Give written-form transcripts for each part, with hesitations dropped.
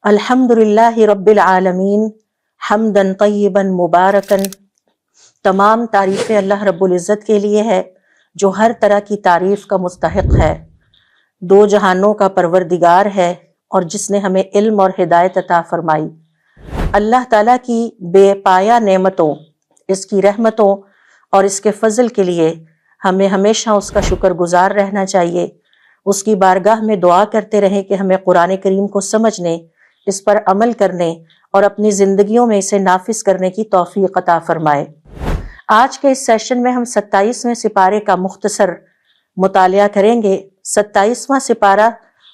الحمدللہ رب العالمین حمدن طیبا مبارکن۔ تمام تعریفیں اللہ رب العزت کے لیے ہے جو ہر طرح کی تعریف کا مستحق ہے، دو جہانوں کا پروردگار ہے اور جس نے ہمیں علم اور ہدایت عطا فرمائی۔ اللہ تعالیٰ کی بے پایہ نعمتوں، اس کی رحمتوں اور اس کے فضل کے لیے ہمیں ہمیشہ اس کا شکر گزار رہنا چاہیے۔ اس کی بارگاہ میں دعا کرتے رہیں کہ ہمیں قرآن کریم کو سمجھنے، اس پر عمل کرنے اور اپنی زندگیوں میں اسے نافذ کرنے کی توفیق عطا فرمائے۔ آج کے اس سیشن میں ہم 27ویں سپارے کا مختصر مطالعہ کریں گے۔ 27واں سپارہ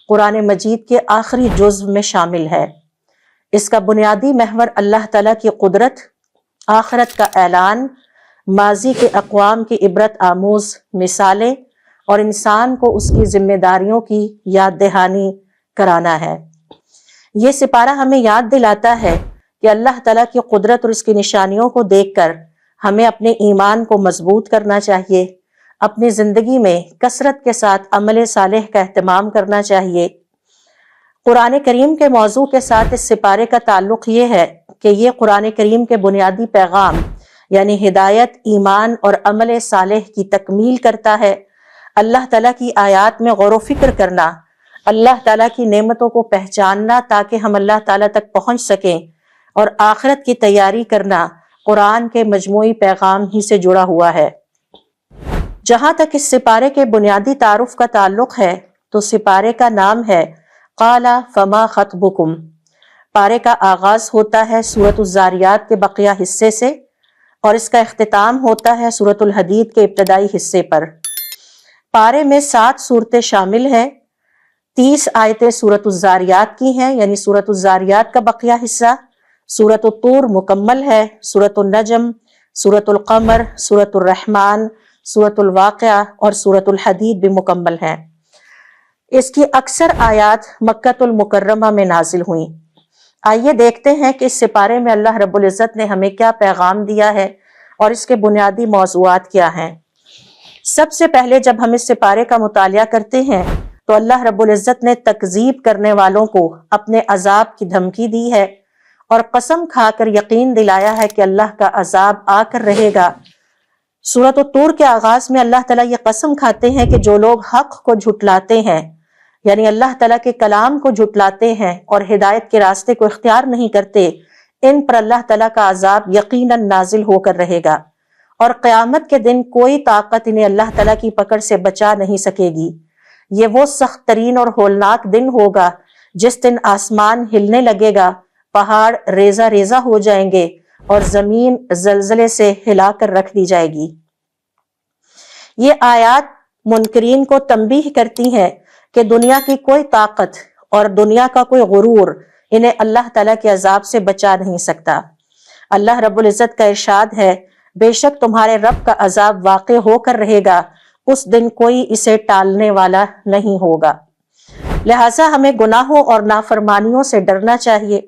قرآن مجید کے آخری جزو میں شامل ہے۔ اس کا بنیادی محور اللہ تعالیٰ کی قدرت، آخرت کا اعلان، ماضی کے اقوام کی عبرت آموز مثالیں اور انسان کو اس کی ذمہ داریوں کی یاد دہانی کرانا ہے۔ یہ سپارہ ہمیں یاد دلاتا ہے کہ اللہ تعالیٰ کی قدرت اور اس کی نشانیوں کو دیکھ کر ہمیں اپنے ایمان کو مضبوط کرنا چاہیے، اپنی زندگی میں کثرت کے ساتھ عمل صالح کا اہتمام کرنا چاہیے۔ قرآن کریم کے موضوع کے ساتھ اس سپارے کا تعلق یہ ہے کہ یہ قرآن کریم کے بنیادی پیغام یعنی ہدایت، ایمان اور عمل صالح کی تکمیل کرتا ہے۔ اللہ تعالیٰ کی آیات میں غور و فکر کرنا، اللہ تعالیٰ کی نعمتوں کو پہچاننا تاکہ ہم اللہ تعالیٰ تک پہنچ سکیں، اور آخرت کی تیاری کرنا قرآن کے مجموعی پیغام ہی سے جڑا ہوا ہے۔ جہاں تک اس سپارے کے بنیادی تعارف کا تعلق ہے تو سپارے کا نام ہے قال فما خطبکم۔ پارے کا آغاز ہوتا ہے سورۃ الذاریات کے بقیہ حصے سے اور اس کا اختتام ہوتا ہے سورۃ الحدید کے ابتدائی حصے پر۔ پارے میں 7 صورتیں شامل ہیں، 30 آیتیں سورۃ الذاریات کی ہیں یعنی سورۃ الذاریات کا بقیہ حصہ، سورۃ الطور مکمل ہے، سورۃ النجم، سورۃ القمر، سورۃ الرحمن، سورۃ الواقعہ اور سورۃ الحدید بھی مکمل ہیں۔ اس کی اکثر آیات مکۃ المکرمہ میں نازل ہوئیں۔ آئیے دیکھتے ہیں کہ اس سپارے میں اللہ رب العزت نے ہمیں کیا پیغام دیا ہے اور اس کے بنیادی موضوعات کیا ہیں۔ سب سے پہلے جب ہم اس سپارے کا مطالعہ کرتے ہیں تو اللہ رب العزت نے تکذیب کرنے والوں کو اپنے عذاب کی دھمکی دی ہے اور قسم کھا کر یقین دلایا ہے کہ اللہ کا عذاب آ کر رہے گا۔ سورۃ الطور کے آغاز میں اللہ تعالیٰ یہ قسم کھاتے ہیں کہ جو لوگ حق کو جھٹلاتے ہیں یعنی اللہ تعالیٰ کے کلام کو جھٹلاتے ہیں اور ہدایت کے راستے کو اختیار نہیں کرتے، ان پر اللہ تعالیٰ کا عذاب یقیناً نازل ہو کر رہے گا اور قیامت کے دن کوئی طاقت انہیں اللہ تعالیٰ کی پکڑ سے بچا نہیں سکے گی۔ یہ وہ سخت ترین اور ہولناک دن ہوگا جس دن آسمان ہلنے لگے گا، پہاڑ ریزہ ریزہ ہو جائیں گے اور زمین زلزلے سے ہلا کر رکھ دی جائے گی۔ یہ آیات منکرین کو تنبیہ کرتی ہیں کہ دنیا کی کوئی طاقت اور دنیا کا کوئی غرور انہیں اللہ تعالیٰ کے عذاب سے بچا نہیں سکتا۔ اللہ رب العزت کا ارشاد ہے، بے شک تمہارے رب کا عذاب واقع ہو کر رہے گا، اس دن کوئی اسے ٹالنے والا نہیں ہوگا۔ لہٰذا ہمیں گناہوں اور نافرمانیوں سے ڈرنا چاہیے۔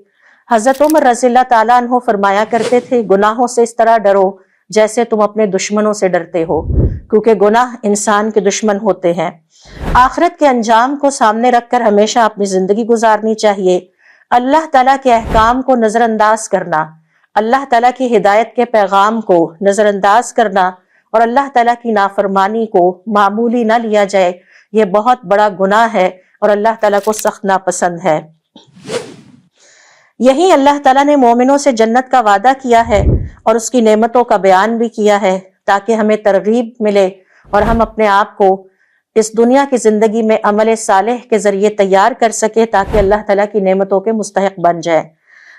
حضرت عمر رضی اللہ تعالیٰ عنہ فرمایا کرتے تھے، گناہوں سے اس طرح ڈرو جیسے تم اپنے دشمنوں سے ڈرتے ہو، کیونکہ گناہ انسان کے دشمن ہوتے ہیں۔ آخرت کے انجام کو سامنے رکھ کر ہمیشہ اپنی زندگی گزارنی چاہیے۔ اللہ تعالیٰ کے احکام کو نظر انداز کرنا، اللہ تعالیٰ کی ہدایت کے پیغام کو نظر انداز کرنا اور اللہ تعالیٰ کی نافرمانی کو معمولی نہ لیا جائے، یہ بہت بڑا گناہ ہے اور اللہ تعالیٰ کو سخت ناپسند ہے۔ یہی اللہ تعالیٰ نے مومنوں سے جنت کا وعدہ کیا ہے اور اس کی نعمتوں کا بیان بھی کیا ہے تاکہ ہمیں ترغیب ملے اور ہم اپنے آپ کو اس دنیا کی زندگی میں عمل صالح کے ذریعے تیار کر سکے تاکہ اللہ تعالیٰ کی نعمتوں کے مستحق بن جائے۔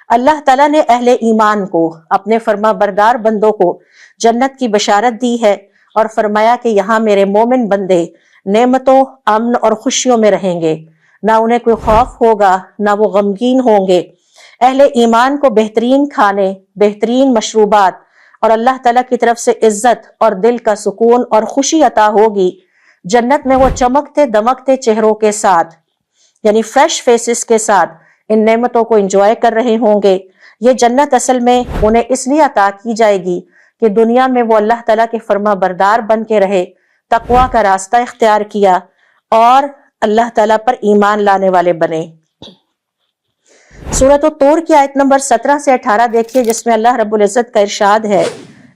اللہ تعالیٰ نے اہل ایمان کو، اپنے فرما بردار بندوں کو جنت کی بشارت دی ہے اور فرمایا کہ یہاں میرے مومن بندے نعمتوں، امن اور خوشیوں میں رہیں گے، نہ انہیں کوئی خوف ہوگا نہ وہ غمگین ہوں گے۔ اہل ایمان کو بہترین کھانے، بہترین مشروبات اور اللہ تعالیٰ کی طرف سے عزت اور دل کا سکون اور خوشی عطا ہوگی۔ جنت میں وہ چمکتے دمکتے چہروں کے ساتھ یعنی فریش فیسز کے ساتھ ان نعمتوں کو انجوائے کر رہے ہوں گے۔ یہ جنت اصل میں انہیں اس لیے عطا کی جائے گی کہ دنیا میں وہ اللہ تعالیٰ کے فرما بردار بن کے رہے، تقویٰ کا راستہ اختیار کیا اور اللہ تعالیٰ پر ایمان لانے والے بنے۔ سورۃ الطور کی آیت نمبر 17 سے 18 دیکھیے، جس میں اللہ رب العزت کا ارشاد ہے،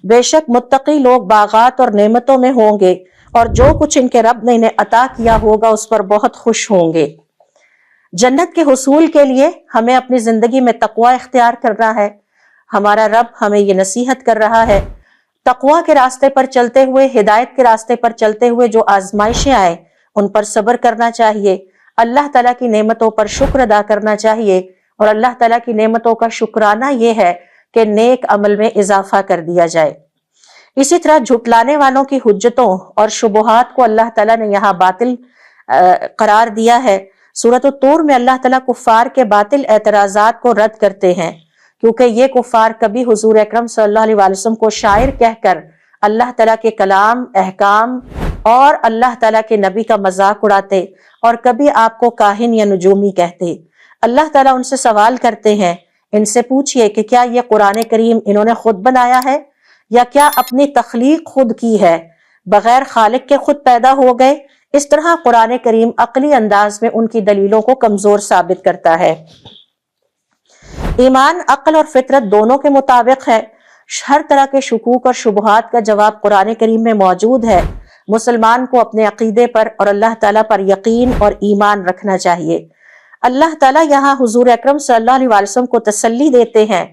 بے شک متقی لوگ باغات اور نعمتوں میں ہوں گے اور جو کچھ ان کے رب نے انہیں عطا کیا ہوگا اس پر بہت خوش ہوں گے۔ جنت کے حصول کے لیے ہمیں اپنی زندگی میں تقوی اختیار کرنا ہے۔ ہمارا رب ہمیں یہ نصیحت کر رہا ہے، تقوی کے راستے پر چلتے ہوئے، ہدایت کے راستے پر چلتے ہوئے جو آزمائشیں آئیں ان پر صبر کرنا چاہیے، اللہ تعالیٰ کی نعمتوں پر شکر ادا کرنا چاہیے، اور اللہ تعالیٰ کی نعمتوں کا شکرانہ یہ ہے کہ نیک عمل میں اضافہ کر دیا جائے۔ اسی طرح جھٹلانے والوں کی حجتوں اور شبہات کو اللہ تعالیٰ نے یہاں باطل قرار دیا ہے۔ سورۃ الطور میں اللہ تعالیٰ کفار کے باطل اعتراضات کو رد کرتے ہیں، کیونکہ یہ کفار کبھی حضور اکرم صلی اللہ علیہ وآلہ وسلم کو شاعر کہہ کر اللہ تعالیٰ کے کلام، احکام اور اللہ تعالیٰ کے نبی کا مذاق اڑاتے، اور کبھی آپ کو کاہن یا نجومی کہتے۔ اللہ تعالیٰ ان سے سوال کرتے ہیں، ان سے پوچھئے کہ کیا یہ قرآن کریم انہوں نے خود بنایا ہے یا کیا اپنی تخلیق خود کی ہے؟ بغیر خالق کے خود پیدا ہو گئے؟ اس طرح قرآن کریم عقلی انداز میں ان کی دلیلوں کو کمزور ثابت کرتا ہے۔ ایمان عقل اور فطرت دونوں کے مطابق ہے۔ ہر طرح کے شکوک اور شبہات کا جواب قرآن کریم میں موجود ہے۔ مسلمان کو اپنے عقیدے پر اور اللہ تعالیٰ پر یقین اور ایمان رکھنا چاہیے۔ اللہ تعالیٰ یہاں حضور اکرم صلی اللہ علیہ وآلہ وسلم کو تسلی دیتے ہیں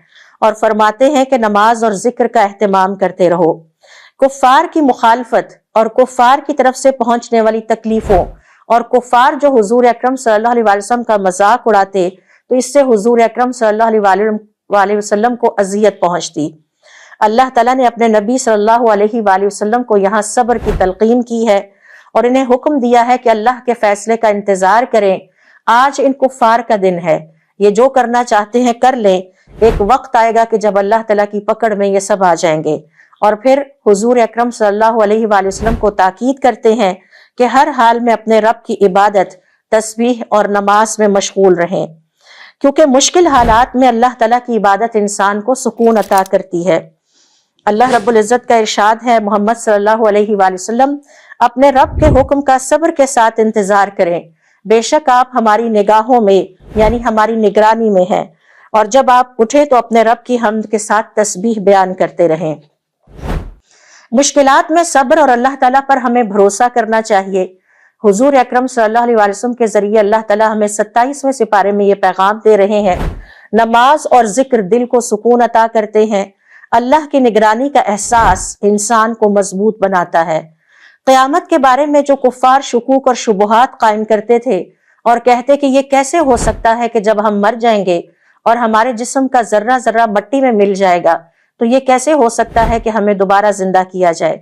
اور فرماتے ہیں کہ نماز اور ذکر کا اہتمام کرتے رہو۔ کفار کی مخالفت اور کفار کی طرف سے پہنچنے والی تکلیفوں اور کفار جو حضور اکرم صلی اللہ علیہ وآلہ وسلم کا مذاق اڑاتے، تو اس سے حضور اکرم صلی اللہ علیہ وسلم کو اذیت پہنچتی۔ اللہ تعالیٰ نے اپنے نبی صلی اللہ علیہ وآلہ وسلم کو یہاں صبر کی تلقین کی ہے اور انہیں حکم دیا ہے کہ اللہ کے فیصلے کا انتظار کریں۔ آج ان کفار کا دن ہے، یہ جو کرنا چاہتے ہیں کر لیں، ایک وقت آئے گا کہ جب اللہ تعالیٰ کی پکڑ میں یہ سب آ جائیں گے۔ اور پھر حضور اکرم صلی اللہ علیہ وآلہ وسلم کو تاکید کرتے ہیں کہ ہر حال میں اپنے رب کی عبادت، تسبیح اور نماز میں مشغول رہیں، کیونکہ مشکل حالات میں اللہ تعالیٰ کی عبادت انسان کو سکون عطا کرتی ہے۔ اللہ رب العزت کا ارشاد ہے، محمد صلی اللہ علیہ وآلہ وسلم اپنے رب کے حکم کا صبر کے ساتھ انتظار کریں، بے شک آپ ہماری نگاہوں میں یعنی ہماری نگرانی میں ہیں، اور جب آپ اٹھے تو اپنے رب کی حمد کے ساتھ تسبیح بیان کرتے رہیں۔ مشکلات میں صبر اور اللہ تعالیٰ پر ہمیں بھروسہ کرنا چاہیے۔ حضور اکرم صلی اللہ علیہ وآلہ وسلم کے ذریعے اللہ تعالیٰ ہمیں 27ویں سپارے میں یہ پیغام دے رہے ہیں، نماز اور ذکر دل کو سکون عطا کرتے ہیں، اللہ کی نگرانی کا احساس انسان کو مضبوط بناتا ہے۔ قیامت کے بارے میں جو کفار شکوک اور شبہات قائم کرتے تھے اور کہتے کہ یہ کیسے ہو سکتا ہے کہ جب ہم مر جائیں گے اور ہمارے جسم کا ذرہ ذرہ مٹی میں مل جائے گا تو یہ کیسے ہو سکتا ہے کہ ہمیں دوبارہ زندہ کیا جائے؟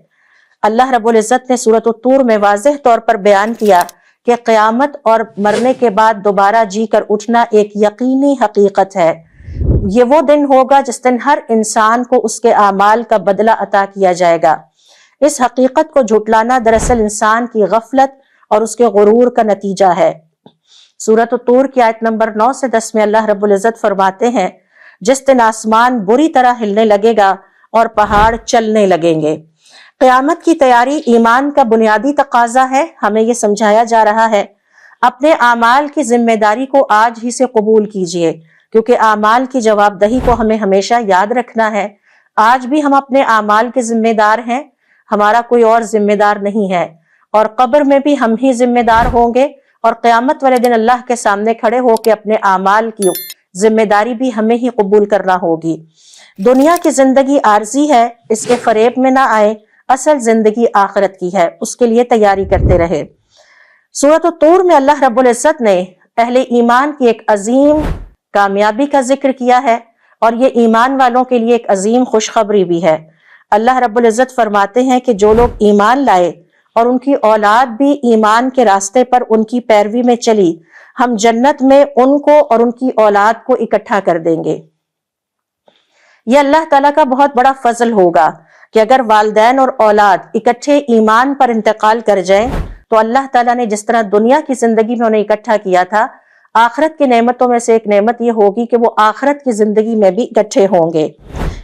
اللہ رب العزت نے سورۃ الطور میں واضح طور پر بیان کیا کہ قیامت اور مرنے کے بعد دوبارہ جی کر اٹھنا ایک یقینی حقیقت ہے۔ یہ وہ دن ہوگا جس دن ہر انسان کو اس کے اعمال کا بدلہ عطا کیا جائے گا۔ اس حقیقت کو جھٹلانا دراصل انسان کی غفلت اور اس کے غرور کا نتیجہ ہے۔ سورۃ الطور کی آیت نمبر 9 سے 10 میں اللہ رب العزت فرماتے ہیں، جس دن آسمان بری طرح ہلنے لگے گا اور پہاڑ چلنے لگیں گے۔ قیامت کی تیاری ایمان کا بنیادی تقاضا ہے۔ ہمیں یہ سمجھایا جا رہا ہے اپنے اعمال کی ذمہ داری کو آج ہی سے قبول کیجئے، کیونکہ اعمال کی جواب دہی کو ہمیں ہمیشہ یاد رکھنا ہے۔ آج بھی ہم اپنے اعمال کے ذمہ دار ہیں، ہمارا کوئی اور ذمہ دار نہیں ہے، اور قبر میں بھی ہم ہی ذمہ دار ہوں گے، اور قیامت والے دن اللہ کے سامنے کھڑے ہو کے اپنے اعمال کی ذمہ داری بھی ہمیں ہی قبول کرنا ہوگی۔ دنیا کی زندگی عارضی ہے، اس کے فریب میں نہ آئے، اصل زندگی آخرت کی ہے، اس کے لیے تیاری کرتے رہے۔ سورۃ الطور میں اللہ رب العزت نے اہل ایمان کی ایک عظیم کامیابی کا ذکر کیا ہے، اور یہ ایمان والوں کے لیے ایک عظیم خوشخبری بھی ہے۔ اللہ رب العزت فرماتے ہیں کہ جو لوگ ایمان لائے اور ان کی اولاد بھی ایمان کے راستے پر ان کی پیروی میں چلی، ہم جنت میں ان کو اور ان کی اولاد کو اکٹھا کر دیں گے۔ یہ اللہ تعالیٰ کا بہت بڑا فضل ہوگا کہ اگر والدین اور اولاد اکٹھے ایمان پر انتقال کر جائیں تو اللہ تعالیٰ نے جس طرح دنیا کی زندگی میں انہیں اکٹھا کیا تھا، آخرت کی نعمتوں میں سے ایک نعمت یہ ہوگی کہ وہ آخرت کی زندگی میں بھی اکٹھے ہوں گے۔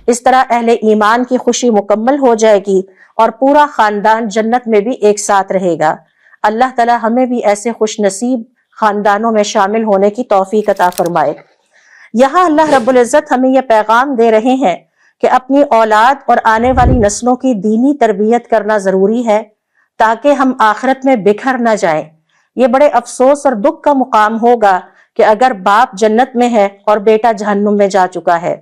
اس طرح اہل ایمان کی خوشی مکمل ہو جائے گی اور پورا خاندان جنت میں بھی ایک ساتھ رہے گا۔ اللہ تعالیٰ ہمیں بھی ایسے خوش نصیب خاندانوں میں شامل ہونے کی توفیق عطا فرمائے۔ یہاں اللہ رب العزت ہمیں یہ پیغام دے رہے ہیں کہ اپنی اولاد اور آنے والی نسلوں کی دینی تربیت کرنا ضروری ہے تاکہ ہم آخرت میں بکھر نہ جائیں۔ یہ بڑے افسوس اور دکھ کا مقام ہوگا کہ اگر باپ جنت میں ہے اور بیٹا جہنم میں جا چکا ہے۔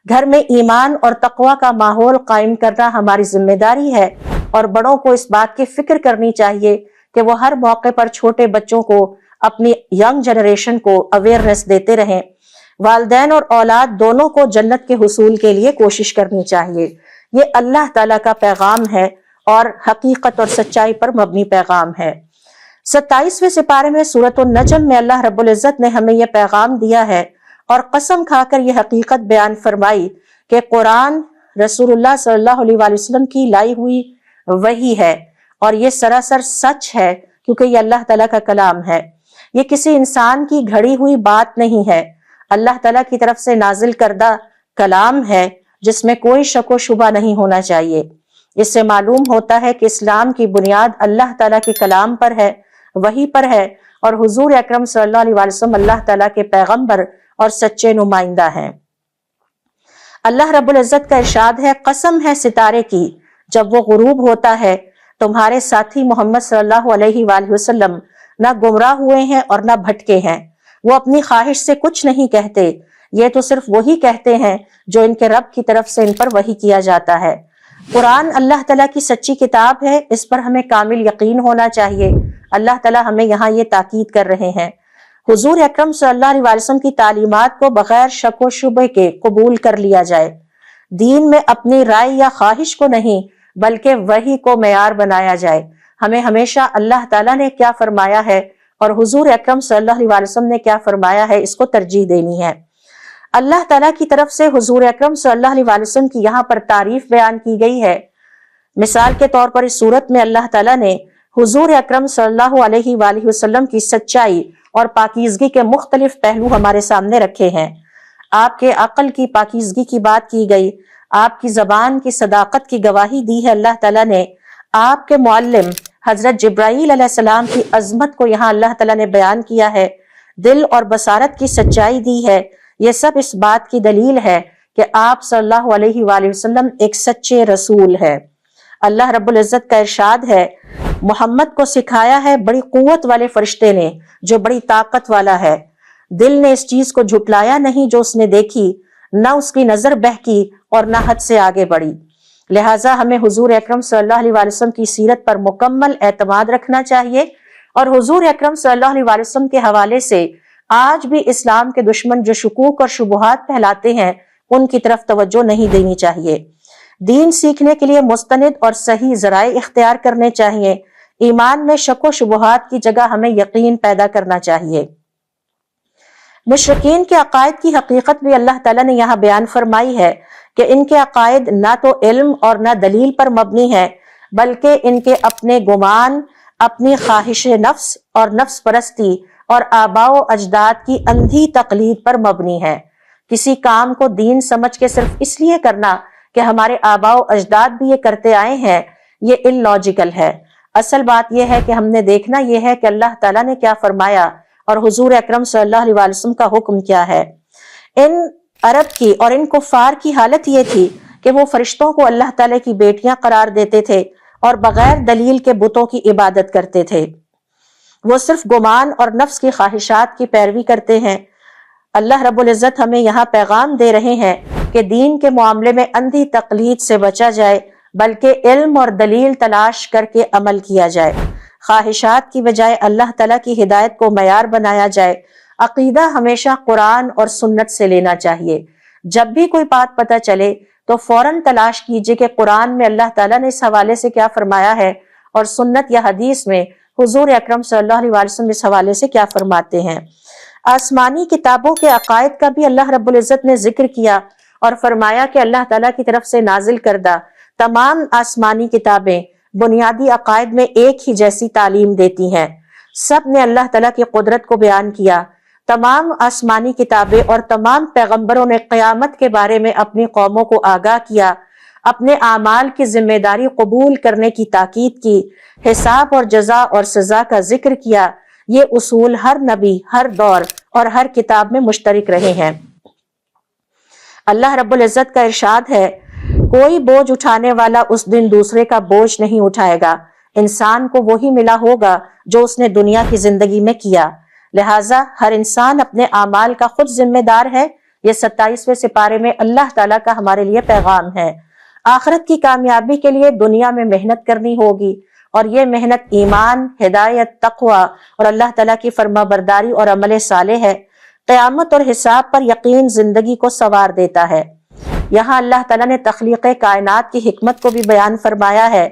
گھر میں ایمان اور تقوی کا ماحول قائم کرنا ہماری ذمہ داری ہے، اور بڑوں کو اس بات کی فکر کرنی چاہیے کہ وہ ہر موقع پر چھوٹے بچوں کو، اپنی ینگ جنریشن کو اویئرنیس دیتے رہیں۔ والدین اور اولاد دونوں کو جنت کے حصول کے لیے کوشش کرنی چاہیے۔ یہ اللہ تعالیٰ کا پیغام ہے اور حقیقت اور سچائی پر مبنی پیغام ہے۔ 27ویں سپارے میں سورۃ النجم میں اللہ رب العزت نے ہمیں یہ پیغام دیا ہے اور قسم کھا کر یہ حقیقت بیان فرمائی کہ قرآن رسول اللہ صلی اللہ علیہ وآلہ وسلم کی لائی ہوئی وحی ہے، اور یہ سراسر سچ ہے کیونکہ یہ اللہ تعالیٰ کا کلام ہے۔ یہ کسی انسان کی گھڑی ہوئی بات نہیں ہے، اللہ تعالیٰ کی طرف سے نازل کردہ کلام ہے جس میں کوئی شک و شبہ نہیں ہونا چاہیے۔ اس سے معلوم ہوتا ہے کہ اسلام کی بنیاد اللہ تعالیٰ کے کلام پر ہے، وحی پر ہے، اور حضور اکرم صلی اللہ علیہ وسلم اللہ تعالیٰ کے پیغمبر اور سچے نمائندہ ہیں۔ اللہ رب العزت کا ارشاد ہے، قسم ہے ستارے کی جب وہ غروب ہوتا ہے، تمہارے ساتھی محمد صلی اللہ علیہ وآلہ وسلم نہ گمراہ ہوئے ہیں اور نہ بھٹکے ہیں۔ وہ اپنی خواہش سے کچھ نہیں کہتے، یہ تو صرف وہی کہتے ہیں جو ان کے رب کی طرف سے ان پر وحی کیا جاتا ہے۔ قرآن اللہ تعالیٰ کی سچی کتاب ہے، اس پر ہمیں کامل یقین ہونا چاہیے۔ اللہ تعالیٰ ہمیں یہاں یہ تاکید کر رہے ہیں، حضور اکرم صلی اللہ علیہ وسلم کی تعلیمات کو بغیر شک و شبہ کے قبول کر لیا جائے۔ دین میں اپنی رائے یا خواہش کو نہیں بلکہ وحی کو معیار بنایا جائے۔ ہمیں ہمیشہ اللہ تعالیٰ نے کیا فرمایا ہے اور حضور اکرم صلی اللہ علیہ وسلم نے کیا فرمایا ہے اس کو ترجیح دینی ہے۔ اللہ تعالیٰ کی طرف سے حضور اکرم صلی اللہ علیہ وسلم کی یہاں پر تعریف بیان کی گئی ہے۔ مثال کے طور پر اس صورت میں اللہ تعالیٰ نے حضور اکرم صلی اللہ علیہ وآلہ وسلم کی سچائی اور پاکیزگی کے مختلف پہلو ہمارے سامنے رکھے ہیں۔ آپ کے عقل کی پاکیزگی کی بات کی گئی، آپ کی زبان کی صداقت کی گواہی دی ہے اللہ تعالیٰ نے، آپ کے معلم حضرت جبرائیل علیہ السلام کی عظمت کو یہاں اللہ تعالیٰ نے بیان کیا ہے، دل اور بصارت کی سچائی دی ہے۔ یہ سب اس بات کی دلیل ہے کہ آپ صلی اللہ علیہ وآلہ وسلم ایک سچے رسول ہے۔ اللہ رب العزت کا ارشاد ہے، محمد کو سکھایا ہے بڑی قوت والے فرشتے نے جو بڑی طاقت والا ہے۔ دل نے اس چیز کو جھٹلایا نہیں جو اس نے دیکھی، نہ اس کی نظر بہکی اور نہ حد سے آگے بڑھی۔ لہٰذا ہمیں حضور اکرم صلی اللہ علیہ وآلہ وسلم کی سیرت پر مکمل اعتماد رکھنا چاہیے، اور حضور اکرم صلی اللہ علیہ وآلہ وسلم کے حوالے سے آج بھی اسلام کے دشمن جو شکوک اور شبہات پھیلاتے ہیں ان کی طرف توجہ نہیں دینی چاہیے۔ دین سیکھنے کے لیے مستند اور صحیح ذرائع اختیار کرنے چاہیے۔ ایمان میں شک و شبہات کی جگہ ہمیں یقین پیدا کرنا چاہیے۔ مشرکین کے عقائد کی حقیقت بھی اللہ تعالیٰ نے یہاں بیان فرمائی ہے کہ ان کے عقائد نہ تو علم اور نہ دلیل پر مبنی ہے، بلکہ ان کے اپنے گمان، اپنی خواہش نفس اور نفس پرستی اور آباء و اجداد کی اندھی تقلید پر مبنی ہے۔ کسی کام کو دین سمجھ کے صرف اس لیے کرنا کہ ہمارے آباء و اجداد بھی یہ کرتے آئے ہیں، یہ ان لاجیکل ہے۔ اصل بات یہ ہے کہ ہم نے دیکھنا یہ ہے کہ اللہ تعالیٰ نے کیا فرمایا اور حضور اکرم صلی اللہ علیہ وآلہ وسلم کا حکم کیا ہے۔ ان عرب کی اور ان کفار کی حالت یہ تھی کہ وہ فرشتوں کو اللہ تعالیٰ کی بیٹیاں قرار دیتے تھے اور بغیر دلیل کے بتوں کی عبادت کرتے تھے۔ وہ صرف گمان اور نفس کی خواہشات کی پیروی کرتے ہیں۔ اللہ رب العزت ہمیں یہاں پیغام دے رہے ہیں کہ دین کے معاملے میں اندھی تقلید سے بچا جائے، بلکہ علم اور دلیل تلاش کر کے عمل کیا جائے۔ خواہشات کی بجائے اللہ تعالیٰ کی ہدایت کو معیار بنایا جائے۔ عقیدہ ہمیشہ قرآن اور سنت سے لینا چاہیے۔ جب بھی کوئی بات پتہ چلے تو فوراً تلاش کیجئے کہ قرآن میں اللہ تعالیٰ نے اس حوالے سے کیا فرمایا ہے اور سنت یا حدیث میں حضور اکرم صلی اللہ علیہ وسلم اس حوالے سے کیا فرماتے ہیں۔ آسمانی کتابوں کے عقائد کا بھی اللہ رب العزت نے ذکر کیا اور فرمایا کہ اللہ تعالیٰ کی طرف سے نازل کردہ تمام آسمانی کتابیں بنیادی عقائد میں ایک ہی جیسی تعلیم دیتی ہیں۔ سب نے اللہ تعالیٰ کی قدرت کو بیان کیا۔ تمام آسمانی کتابیں اور تمام پیغمبروں نے قیامت کے بارے میں اپنی قوموں کو آگاہ کیا، اپنے اعمال کی ذمہ داری قبول کرنے کی تاکید کی، حساب اور جزا اور سزا کا ذکر کیا۔ یہ اصول ہر نبی، ہر دور اور ہر کتاب میں مشترک رہے ہیں۔ اللہ رب العزت کا ارشاد ہے، کوئی بوجھ اٹھانے والا اس دن دوسرے کا بوجھ نہیں اٹھائے گا، انسان کو وہی ملا ہوگا جو اس نے دنیا کی زندگی میں کیا، لہٰذا ہر انسان اپنے اعمال کا خود ذمہ دار ہے۔ یہ 27ویں سپارے میں اللہ تعالیٰ کا ہمارے لیے پیغام ہے۔ آخرت کی کامیابی کے لیے دنیا میں محنت کرنی ہوگی، اور یہ محنت ایمان، ہدایت، تقوی اور اللہ تعالیٰ کی فرما برداری اور عمل صالح ہے۔ قیامت اور حساب پر یقین زندگی کو سنوار دیتا ہے۔ یہاں اللہ تعالیٰ نے تخلیق کائنات کی حکمت کو بھی بیان فرمایا ہے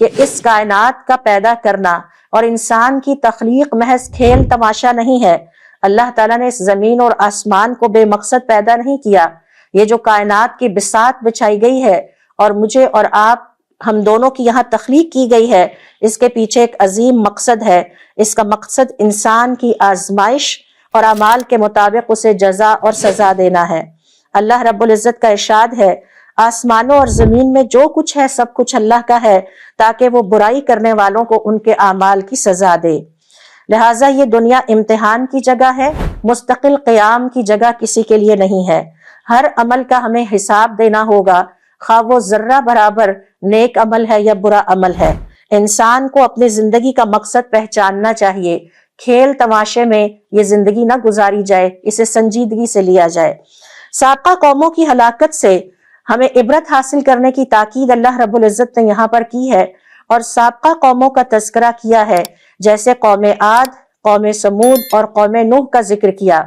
کہ اس کائنات کا پیدا کرنا اور انسان کی تخلیق محض کھیل تماشا نہیں ہے۔ اللہ تعالیٰ نے اس زمین اور آسمان کو بے مقصد پیدا نہیں کیا۔ یہ جو کائنات کی بساط بچھائی گئی ہے اور مجھے اور آپ ہم دونوں کی یہاں تخلیق کی گئی ہے، اس کے پیچھے ایک عظیم مقصد ہے۔ اس کا مقصد انسان کی آزمائش اور اعمال کے مطابق اسے جزا اور سزا دینا ہے۔ اللہ رب العزت کا ارشاد ہے، آسمانوں اور زمین میں جو کچھ ہے سب کچھ اللہ کا ہے، تاکہ وہ برائی کرنے والوں کو ان کے اعمال کی سزا دے۔ لہٰذا یہ دنیا امتحان کی جگہ ہے، مستقل قیام کی جگہ کسی کے لیے نہیں ہے۔ ہر عمل کا ہمیں حساب دینا ہوگا، خواہ وہ ذرہ برابر نیک عمل ہے یا برا عمل ہے۔ انسان کو اپنی زندگی کا مقصد پہچاننا چاہیے۔ کھیل تماشے میں یہ زندگی نہ گزاری جائے، اسے سنجیدگی سے لیا جائے۔ سابقہ قوموں کی ہلاکت سے ہمیں عبرت حاصل کرنے کی تاکید اللہ رب العزت نے یہاں پر کی ہے، اور سابقہ قوموں کا تذکرہ کیا ہے، جیسے قوم عاد، قوم سمود اور قوم نوح کا ذکر کیا۔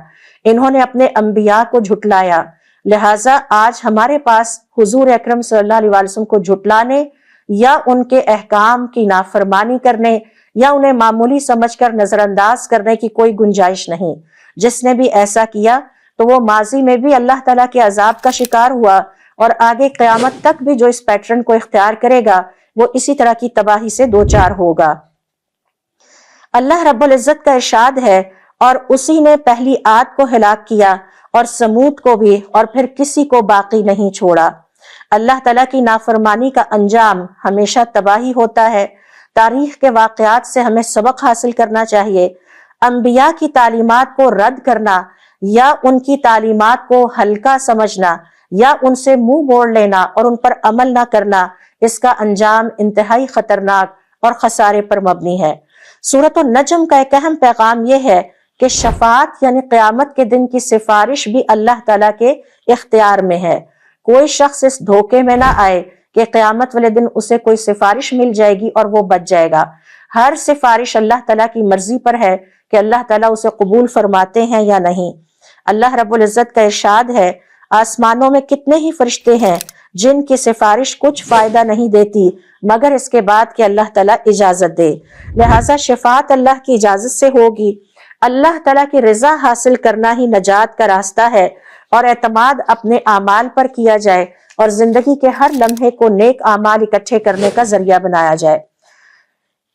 انہوں نے اپنے انبیاء کو جھٹلایا، لہٰذا آج ہمارے پاس حضور اکرم صلی اللہ علیہ وسلم کو جھٹلانے یا ان کے احکام کی نافرمانی کرنے یا انہیں معمولی سمجھ کر نظر انداز کرنے کی کوئی گنجائش نہیں۔ جس نے بھی ایسا کیا تو وہ ماضی میں بھی اللہ تعالیٰ کے عذاب کا شکار ہوا، اور آگے قیامت تک بھی جو اس پیٹرن کو اختیار کرے گا وہ اسی طرح کی تباہی سے دوچار ہوگا۔ اللہ رب العزت کا ارشاد ہے، اور اسی نے پہلی عاد کو ہلاک کیا اور سمود کو بھی، اور پھر کسی کو باقی نہیں چھوڑا۔ اللہ تعالیٰ کی نافرمانی کا انجام ہمیشہ تباہی ہوتا ہے۔ تاریخ کے واقعات سے ہمیں سبق حاصل کرنا چاہیے۔ انبیاء کی تعلیمات کو رد کرنا یا ان کی تعلیمات کو ہلکا سمجھنا یا ان سے منہ موڑ لینا اور ان پر عمل نہ کرنا، اس کا انجام انتہائی خطرناک اور خسارے پر مبنی ہے۔ سورۃ النجم کا ایک اہم پیغام یہ ہے کہ شفاعت یعنی قیامت کے دن کی سفارش بھی اللہ تعالیٰ کے اختیار میں ہے۔ کوئی شخص اس دھوکے میں نہ آئے کہ قیامت والے دن اسے کوئی سفارش مل جائے گی اور وہ بچ جائے گا۔ ہر سفارش اللہ تعالیٰ کی مرضی پر ہے کہ اللہ تعالیٰ اسے قبول فرماتے ہیں یا نہیں۔ اللہ رب العزت کا ارشاد ہے، آسمانوں میں کتنے ہی فرشتے ہیں جن کی سفارش کچھ فائدہ نہیں دیتی مگر اس کے بعد کہ اللہ تعالیٰ اجازت دے، لہٰذا شفاعت اللہ کی اجازت سے ہوگی۔ اللہ تعالیٰ کی رضا حاصل کرنا ہی نجات کا راستہ ہے، اور اعتماد اپنے اعمال پر کیا جائے اور زندگی کے ہر لمحے کو نیک اعمال اکٹھے کرنے کا ذریعہ بنایا جائے۔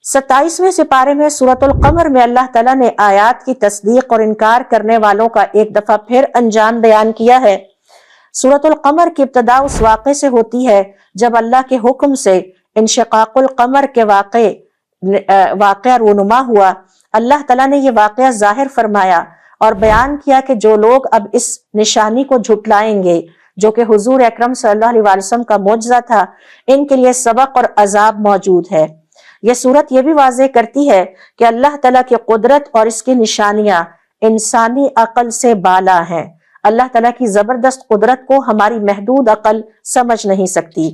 27ویں سپارے میں سورۃ القمر میں اللہ تعالیٰ نے آیات کی تصدیق اور انکار کرنے والوں کا ایک دفعہ پھر انجام بیان کیا ہے۔ سورۃ القمر کی ابتدا اس واقعے سے ہوتی ہے جب اللہ کے حکم سے انشقاق القمر کے واقعہ رونما ہوا۔ اللہ تعالیٰ نے یہ واقعہ ظاہر فرمایا اور بیان کیا کہ جو لوگ اب اس نشانی کو جھٹلائیں گے جو کہ حضور اکرم صلی اللہ علیہ وسلم کا معجزہ تھا، ان کے لیے سبق اور عذاب موجود ہے۔ یہ صورت یہ بھی واضح کرتی ہے کہ اللہ تعالیٰ کی قدرت اور اس کی نشانیاں انسانی عقل سے بالا ہیں۔ اللہ تعالیٰ کی زبردست قدرت کو ہماری محدود عقل سمجھ نہیں سکتی۔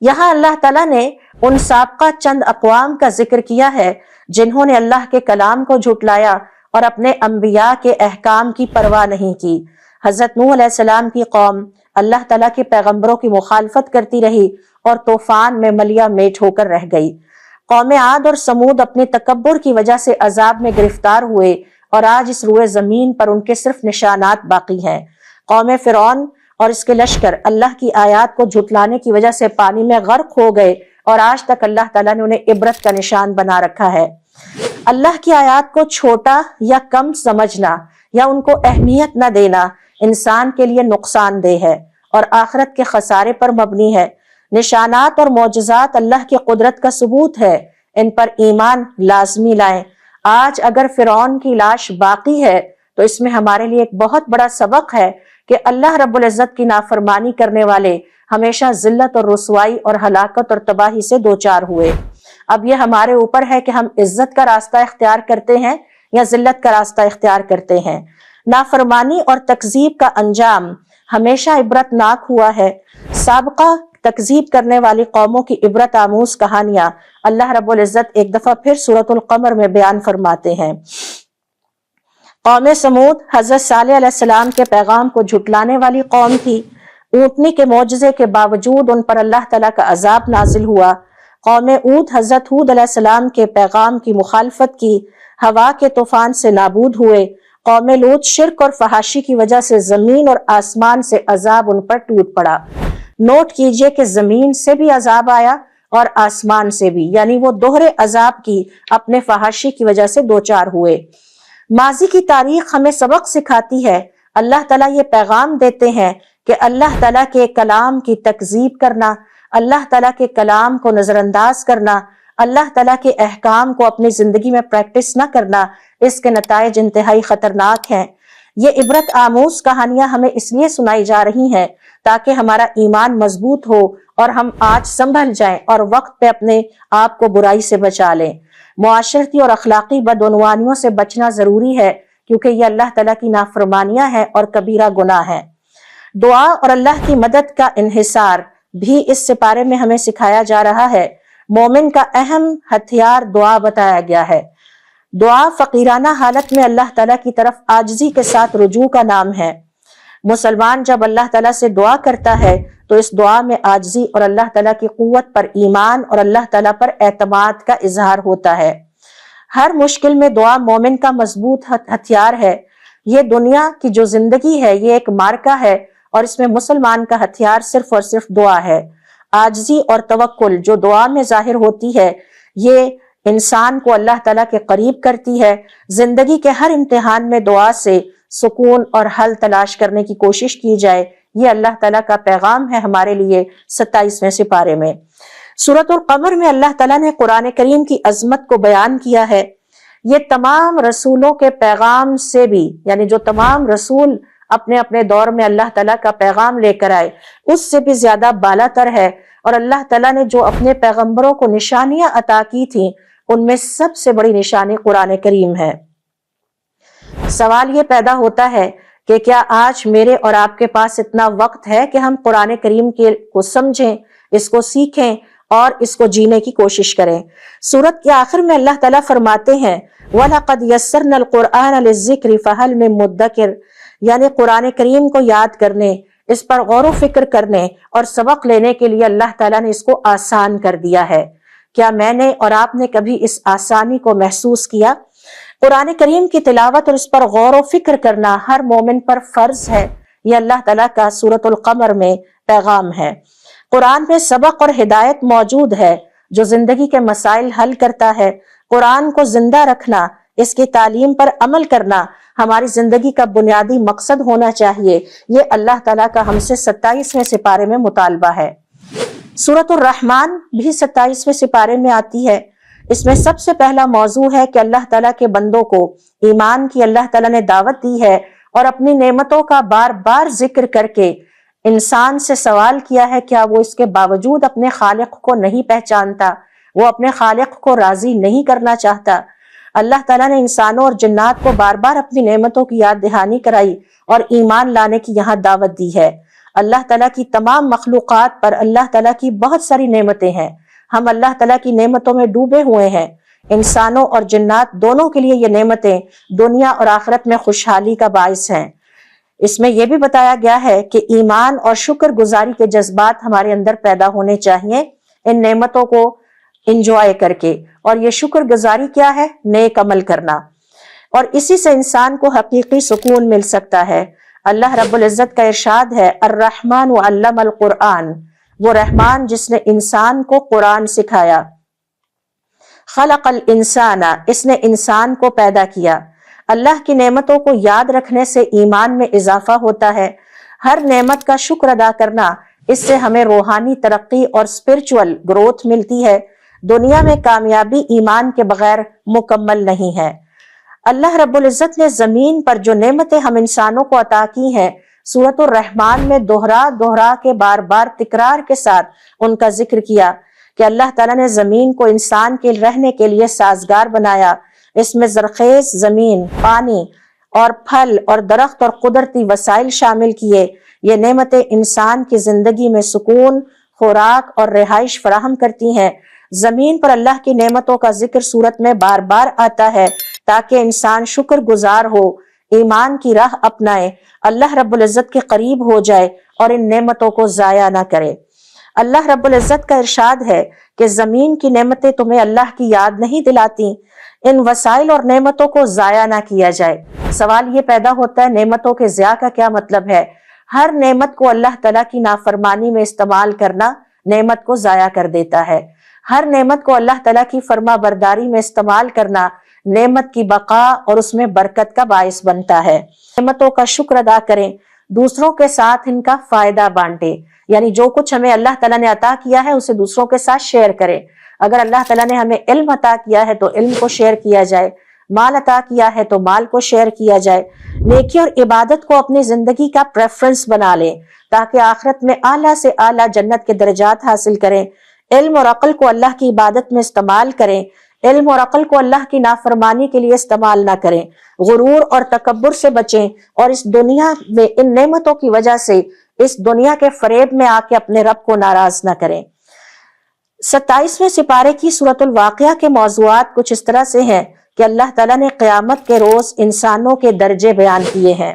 یہاں اللہ تعالیٰ نے ان سابقہ چند اقوام کا ذکر کیا ہے جنہوں نے اللہ کے کلام کو جھٹلایا اور اپنے انبیاء کے احکام کی پرواہ نہیں کی۔ حضرت نوح علیہ السلام کی قوم اللہ تعالیٰ کے پیغمبروں کی مخالفت کرتی رہی اور طوفان میں ملیا میٹ ہو کر رہ گئی۔ قوم عاد اور سمود اپنے تکبر کی وجہ سے عذاب میں گرفتار ہوئے اور آج اس روئے زمین پر ان کے صرف نشانات باقی ہیں۔ قوم فرعون اور اس کے لشکر اللہ کی آیات کو جھٹلانے کی وجہ سے پانی میں غرق ہو گئے اور آج تک اللہ تعالیٰ نے انہیں عبرت کا نشان بنا رکھا ہے۔ اللہ کی آیات کو چھوٹا یا کم سمجھنا یا ان کو اہمیت نہ دینا انسان کے لیے نقصان دہ ہے اور آخرت کے خسارے پر مبنی ہے۔ نشانات اور معجزات اللہ کی قدرت کا ثبوت ہے، ان پر ایمان لازمی لائیں۔ آج اگر فرعون کی لاش باقی ہے تو اس میں ہمارے لیے ایک بہت بڑا سبق ہے کہ اللہ رب العزت کی نافرمانی کرنے والے ہمیشہ ذلت اور رسوائی اور ہلاکت اور تباہی سے دوچار ہوئے۔ اب یہ ہمارے اوپر ہے کہ ہم عزت کا راستہ اختیار کرتے ہیں یا ذلت کا راستہ اختیار کرتے ہیں۔ نافرمانی اور تکذیب کا انجام ہمیشہ عبرت ناک ہوا ہے۔ سابقہ تکذیب کرنے والی قوموں کی عبرت آموز کہانیاں اللہ رب العزت ایک دفعہ پھر سورۃ القمر میں بیان فرماتے ہیں۔ قوم سمود حضرت صالح علیہ السلام کے پیغام کو جھٹلانے والی قوم تھی۔ اونٹنی کے معجزے کے باوجود ان پر اللہ تعالیٰ کا عذاب نازل ہوا۔ قوم ہود حضرت ہود علیہ السلام کے پیغام کی مخالفت کی، ہوا کے طوفان سے نابود ہوئے۔ قوم لوط شرک اور فحاشی کی وجہ سے زمین اور آسمان سے عذاب ان پر ٹوٹ پڑا۔ نوٹ کیجئے کہ زمین سے بھی عذاب آیا اور آسمان سے بھی، یعنی وہ دوہرے عذاب کی اپنے فحاشی کی وجہ سے دوچار ہوئے۔ ماضی کی تاریخ ہمیں سبق سکھاتی ہے۔ اللہ تعالیٰ یہ پیغام دیتے ہیں کہ اللہ تعالیٰ کے کلام کی تکذیب کرنا، اللہ تعالیٰ کے کلام کو نظر انداز کرنا، اللہ تعالیٰ کے احکام کو اپنی زندگی میں پریکٹس نہ کرنا، اس کے نتائج انتہائی خطرناک ہیں۔ یہ عبرت آموز کہانیاں ہمیں اس لیے سنائی جا رہی ہیں تاکہ ہمارا ایمان مضبوط ہو اور ہم آج سنبھل جائیں اور وقت پہ اپنے آپ کو برائی سے بچا لیں۔ معاشرتی اور اخلاقی بدعنوانیوں سے بچنا ضروری ہے کیونکہ یہ اللہ تعالیٰ کی نافرمانیاں ہیں اور کبیرہ گناہ ہیں۔ دعا اور اللہ کی مدد کا انحصار بھی اس سپارے میں ہمیں سکھایا جا رہا ہے۔ مومن کا اہم ہتھیار دعا بتایا گیا ہے۔ دعا فقیرانہ حالت میں اللہ تعالیٰ کی طرف عاجزی کے ساتھ رجوع کا نام ہے۔ مسلمان جب اللہ تعالیٰ سے دعا کرتا ہے تو اس دعا میں عاجزی اور اللہ تعالیٰ کی قوت پر ایمان اور اللہ تعالیٰ پر اعتماد کا اظہار ہوتا ہے۔ ہر مشکل میں دعا مومن کا مضبوط ہتھیار ہے۔ یہ دنیا کی جو زندگی ہے یہ ایک معرکہ ہے اور اس میں مسلمان کا ہتھیار صرف اور صرف دعا ہے۔ عاجزی اور توکل جو دعا میں ظاہر ہوتی ہے یہ انسان کو اللہ تعالیٰ کے قریب کرتی ہے۔ زندگی کے ہر امتحان میں دعا سے سکون اور حل تلاش کرنے کی کوشش کی جائے، یہ اللہ تعالیٰ کا پیغام ہے ہمارے لیے 27ویں سپارے میں۔ سورۃ القمر میں اللہ تعالیٰ نے قرآن کریم کی عظمت کو بیان کیا ہے۔ یہ تمام رسولوں کے پیغام سے بھی، یعنی جو تمام رسول اپنے اپنے دور میں اللہ تعالیٰ کا پیغام لے کر آئے اس سے بھی زیادہ بالا تر ہے، اور اللہ تعالیٰ نے جو اپنے پیغمبروں کو نشانیاں عطا کی تھیں ان میں سب سے بڑی نشانی قرآن کریم ہے۔ سوال یہ پیدا ہوتا ہے کہ کیا آج میرے اور آپ کے پاس اتنا وقت ہے کہ ہم قرآن کریم کو سمجھیں، اس کو سیکھیں اور اس کو جینے کی کوشش کریں۔ سورت کے آخر میں اللہ تعالیٰ فرماتے ہیں وَلَقَدْ يَسَّرْنَا الْقُرْآنَ لِلذِّكْرِ فَهَلْ مِن مُدَّكِرٍ، یعنی قرآن کریم کو یاد کرنے، اس پر غور و فکر کرنے اور سبق لینے کے لیے اللہ تعالیٰ نے اس کو آسان کر دیا ہے۔ کیا میں نے اور آپ نے کبھی اس آسانی کو محسوس کیا؟ قرآن کریم کی تلاوت اور اس پر غور و فکر کرنا ہر مومن پر فرض ہے۔ یہ اللہ تعالیٰ کا سورۃ القمر میں پیغام ہے۔ قرآن میں سبق اور ہدایت موجود ہے جو زندگی کے مسائل حل کرتا ہے۔ قرآن کو زندہ رکھنا، اس کی تعلیم پر عمل کرنا ہماری زندگی کا بنیادی مقصد ہونا چاہیے۔ یہ اللہ تعالیٰ کا ہم سے 27ویں سپارے میں مطالبہ ہے۔ سورۃ الرحمن بھی 27ویں سپارے میں آتی ہے۔ اس میں سب سے پہلا موضوع ہے کہ اللہ تعالیٰ کے بندوں کو ایمان کی اللہ تعالیٰ نے دعوت دی ہے اور اپنی نعمتوں کا بار بار ذکر کر کے انسان سے سوال کیا ہے کیا وہ اس کے باوجود اپنے خالق کو نہیں پہچانتا، وہ اپنے خالق کو راضی نہیں کرنا چاہتا۔ اللہ تعالیٰ نے انسانوں اور جنات کو بار بار اپنی نعمتوں کی یاد دہانی کرائی اور ایمان لانے کی یہاں دعوت دی ہے۔ اللہ تعالیٰ کی تمام مخلوقات پر اللہ تعالیٰ کی بہت ساری نعمتیں ہیں۔ ہم اللہ تعالیٰ کی نعمتوں میں ڈوبے ہوئے ہیں۔ انسانوں اور جنات دونوں کے لیے یہ نعمتیں دنیا اور آخرت میں خوشحالی کا باعث ہیں۔ اس میں یہ بھی بتایا گیا ہے کہ ایمان اور شکر گزاری کے جذبات ہمارے اندر پیدا ہونے چاہیے ان نعمتوں کو انجوائے کر کے۔ اور یہ شکر گزاری کیا ہے؟ نیک عمل کرنا، اور اسی سے انسان کو حقیقی سکون مل سکتا ہے۔ اللہ رب العزت کا ارشاد ہے الرحمن علم القرآن، وہ رحمان جس نے انسان کو قرآن سکھایا۔ خلق الانسان، اس نے انسان کو پیدا کیا۔ اللہ کی نعمتوں کو یاد رکھنے سے ایمان میں اضافہ ہوتا ہے۔ ہر نعمت کا شکر ادا کرنا، اس سے ہمیں روحانی ترقی اور اسپرچول گروتھ ملتی ہے۔ دنیا میں کامیابی ایمان کے بغیر مکمل نہیں ہے۔ اللہ رب العزت نے زمین پر جو نعمتیں ہم انسانوں کو عطا کی ہیں سورۃ الرحمن میں دوہرا کے بار بار تکرار کے ساتھ ان کا ذکر کیا کہ اللہ تعالیٰ نے زمین کو انسان کے رہنے کے لیے سازگار بنایا، اس میں زرخیز زمین، پانی اور پھل اور درخت اور قدرتی وسائل شامل کیے۔ یہ نعمتیں انسان کی زندگی میں سکون، خوراک اور رہائش فراہم کرتی ہیں۔ زمین پر اللہ کی نعمتوں کا ذکر سورت میں بار بار آتا ہے تاکہ انسان شکر گزار ہو، ایمان کی راہ اپنائے، اللہ رب العزت کے قریب ہو جائے اور ان نعمتوں کو ضائع نہ کرے۔ اللہ رب العزت کا ارشاد ہے کہ زمین کی نعمتیں تمہیں اللہ کی یاد نہیں دلاتی، ان وسائل اور نعمتوں کو ضائع نہ کیا جائے۔ سوال یہ پیدا ہوتا ہے نعمتوں کے ضیاع کا کیا مطلب ہے؟ ہر نعمت کو اللہ تعالیٰ کی نافرمانی میں استعمال کرنا نعمت کو ضائع کر دیتا ہے، ہر نعمت کو اللہ تعالیٰ کی فرما برداری میں استعمال کرنا نعمت کی بقا اور اس میں برکت کا باعث بنتا ہے۔ نعمتوں کا شکر ادا کریں، دوسروں کے ساتھ ان کا فائدہ بانٹیں، یعنی جو کچھ ہمیں اللہ تعالیٰ نے عطا کیا ہے اسے دوسروں کے ساتھ شیئر کریں۔ اگر اللہ تعالیٰ نے ہمیں علم عطا کیا ہے تو علم کو شیئر کیا جائے، مال عطا کیا ہے تو مال کو شیئر کیا جائے۔ نیکی اور عبادت کو اپنی زندگی کا پریفرنس بنا لیں تاکہ آخرت میں اعلیٰ سے اعلیٰ جنت کے درجات حاصل کریں۔ علم اور عقل کو اللہ کی عبادت میں استعمال کریں، علم اور عقل کو اللہ کی نافرمانی کے لیے استعمال نہ کریں۔ غرور اور تکبر سے بچیں اور اس دنیا میں ان نعمتوں کی وجہ سے اس دنیا کے فریب میں آ کے اپنے رب کو ناراض نہ کریں۔ 27ویں سپارے کی سورۃ الواقعہ کے موضوعات کچھ اس طرح سے ہیں کہ اللہ تعالیٰ نے قیامت کے روز انسانوں کے درجے بیان کیے ہیں۔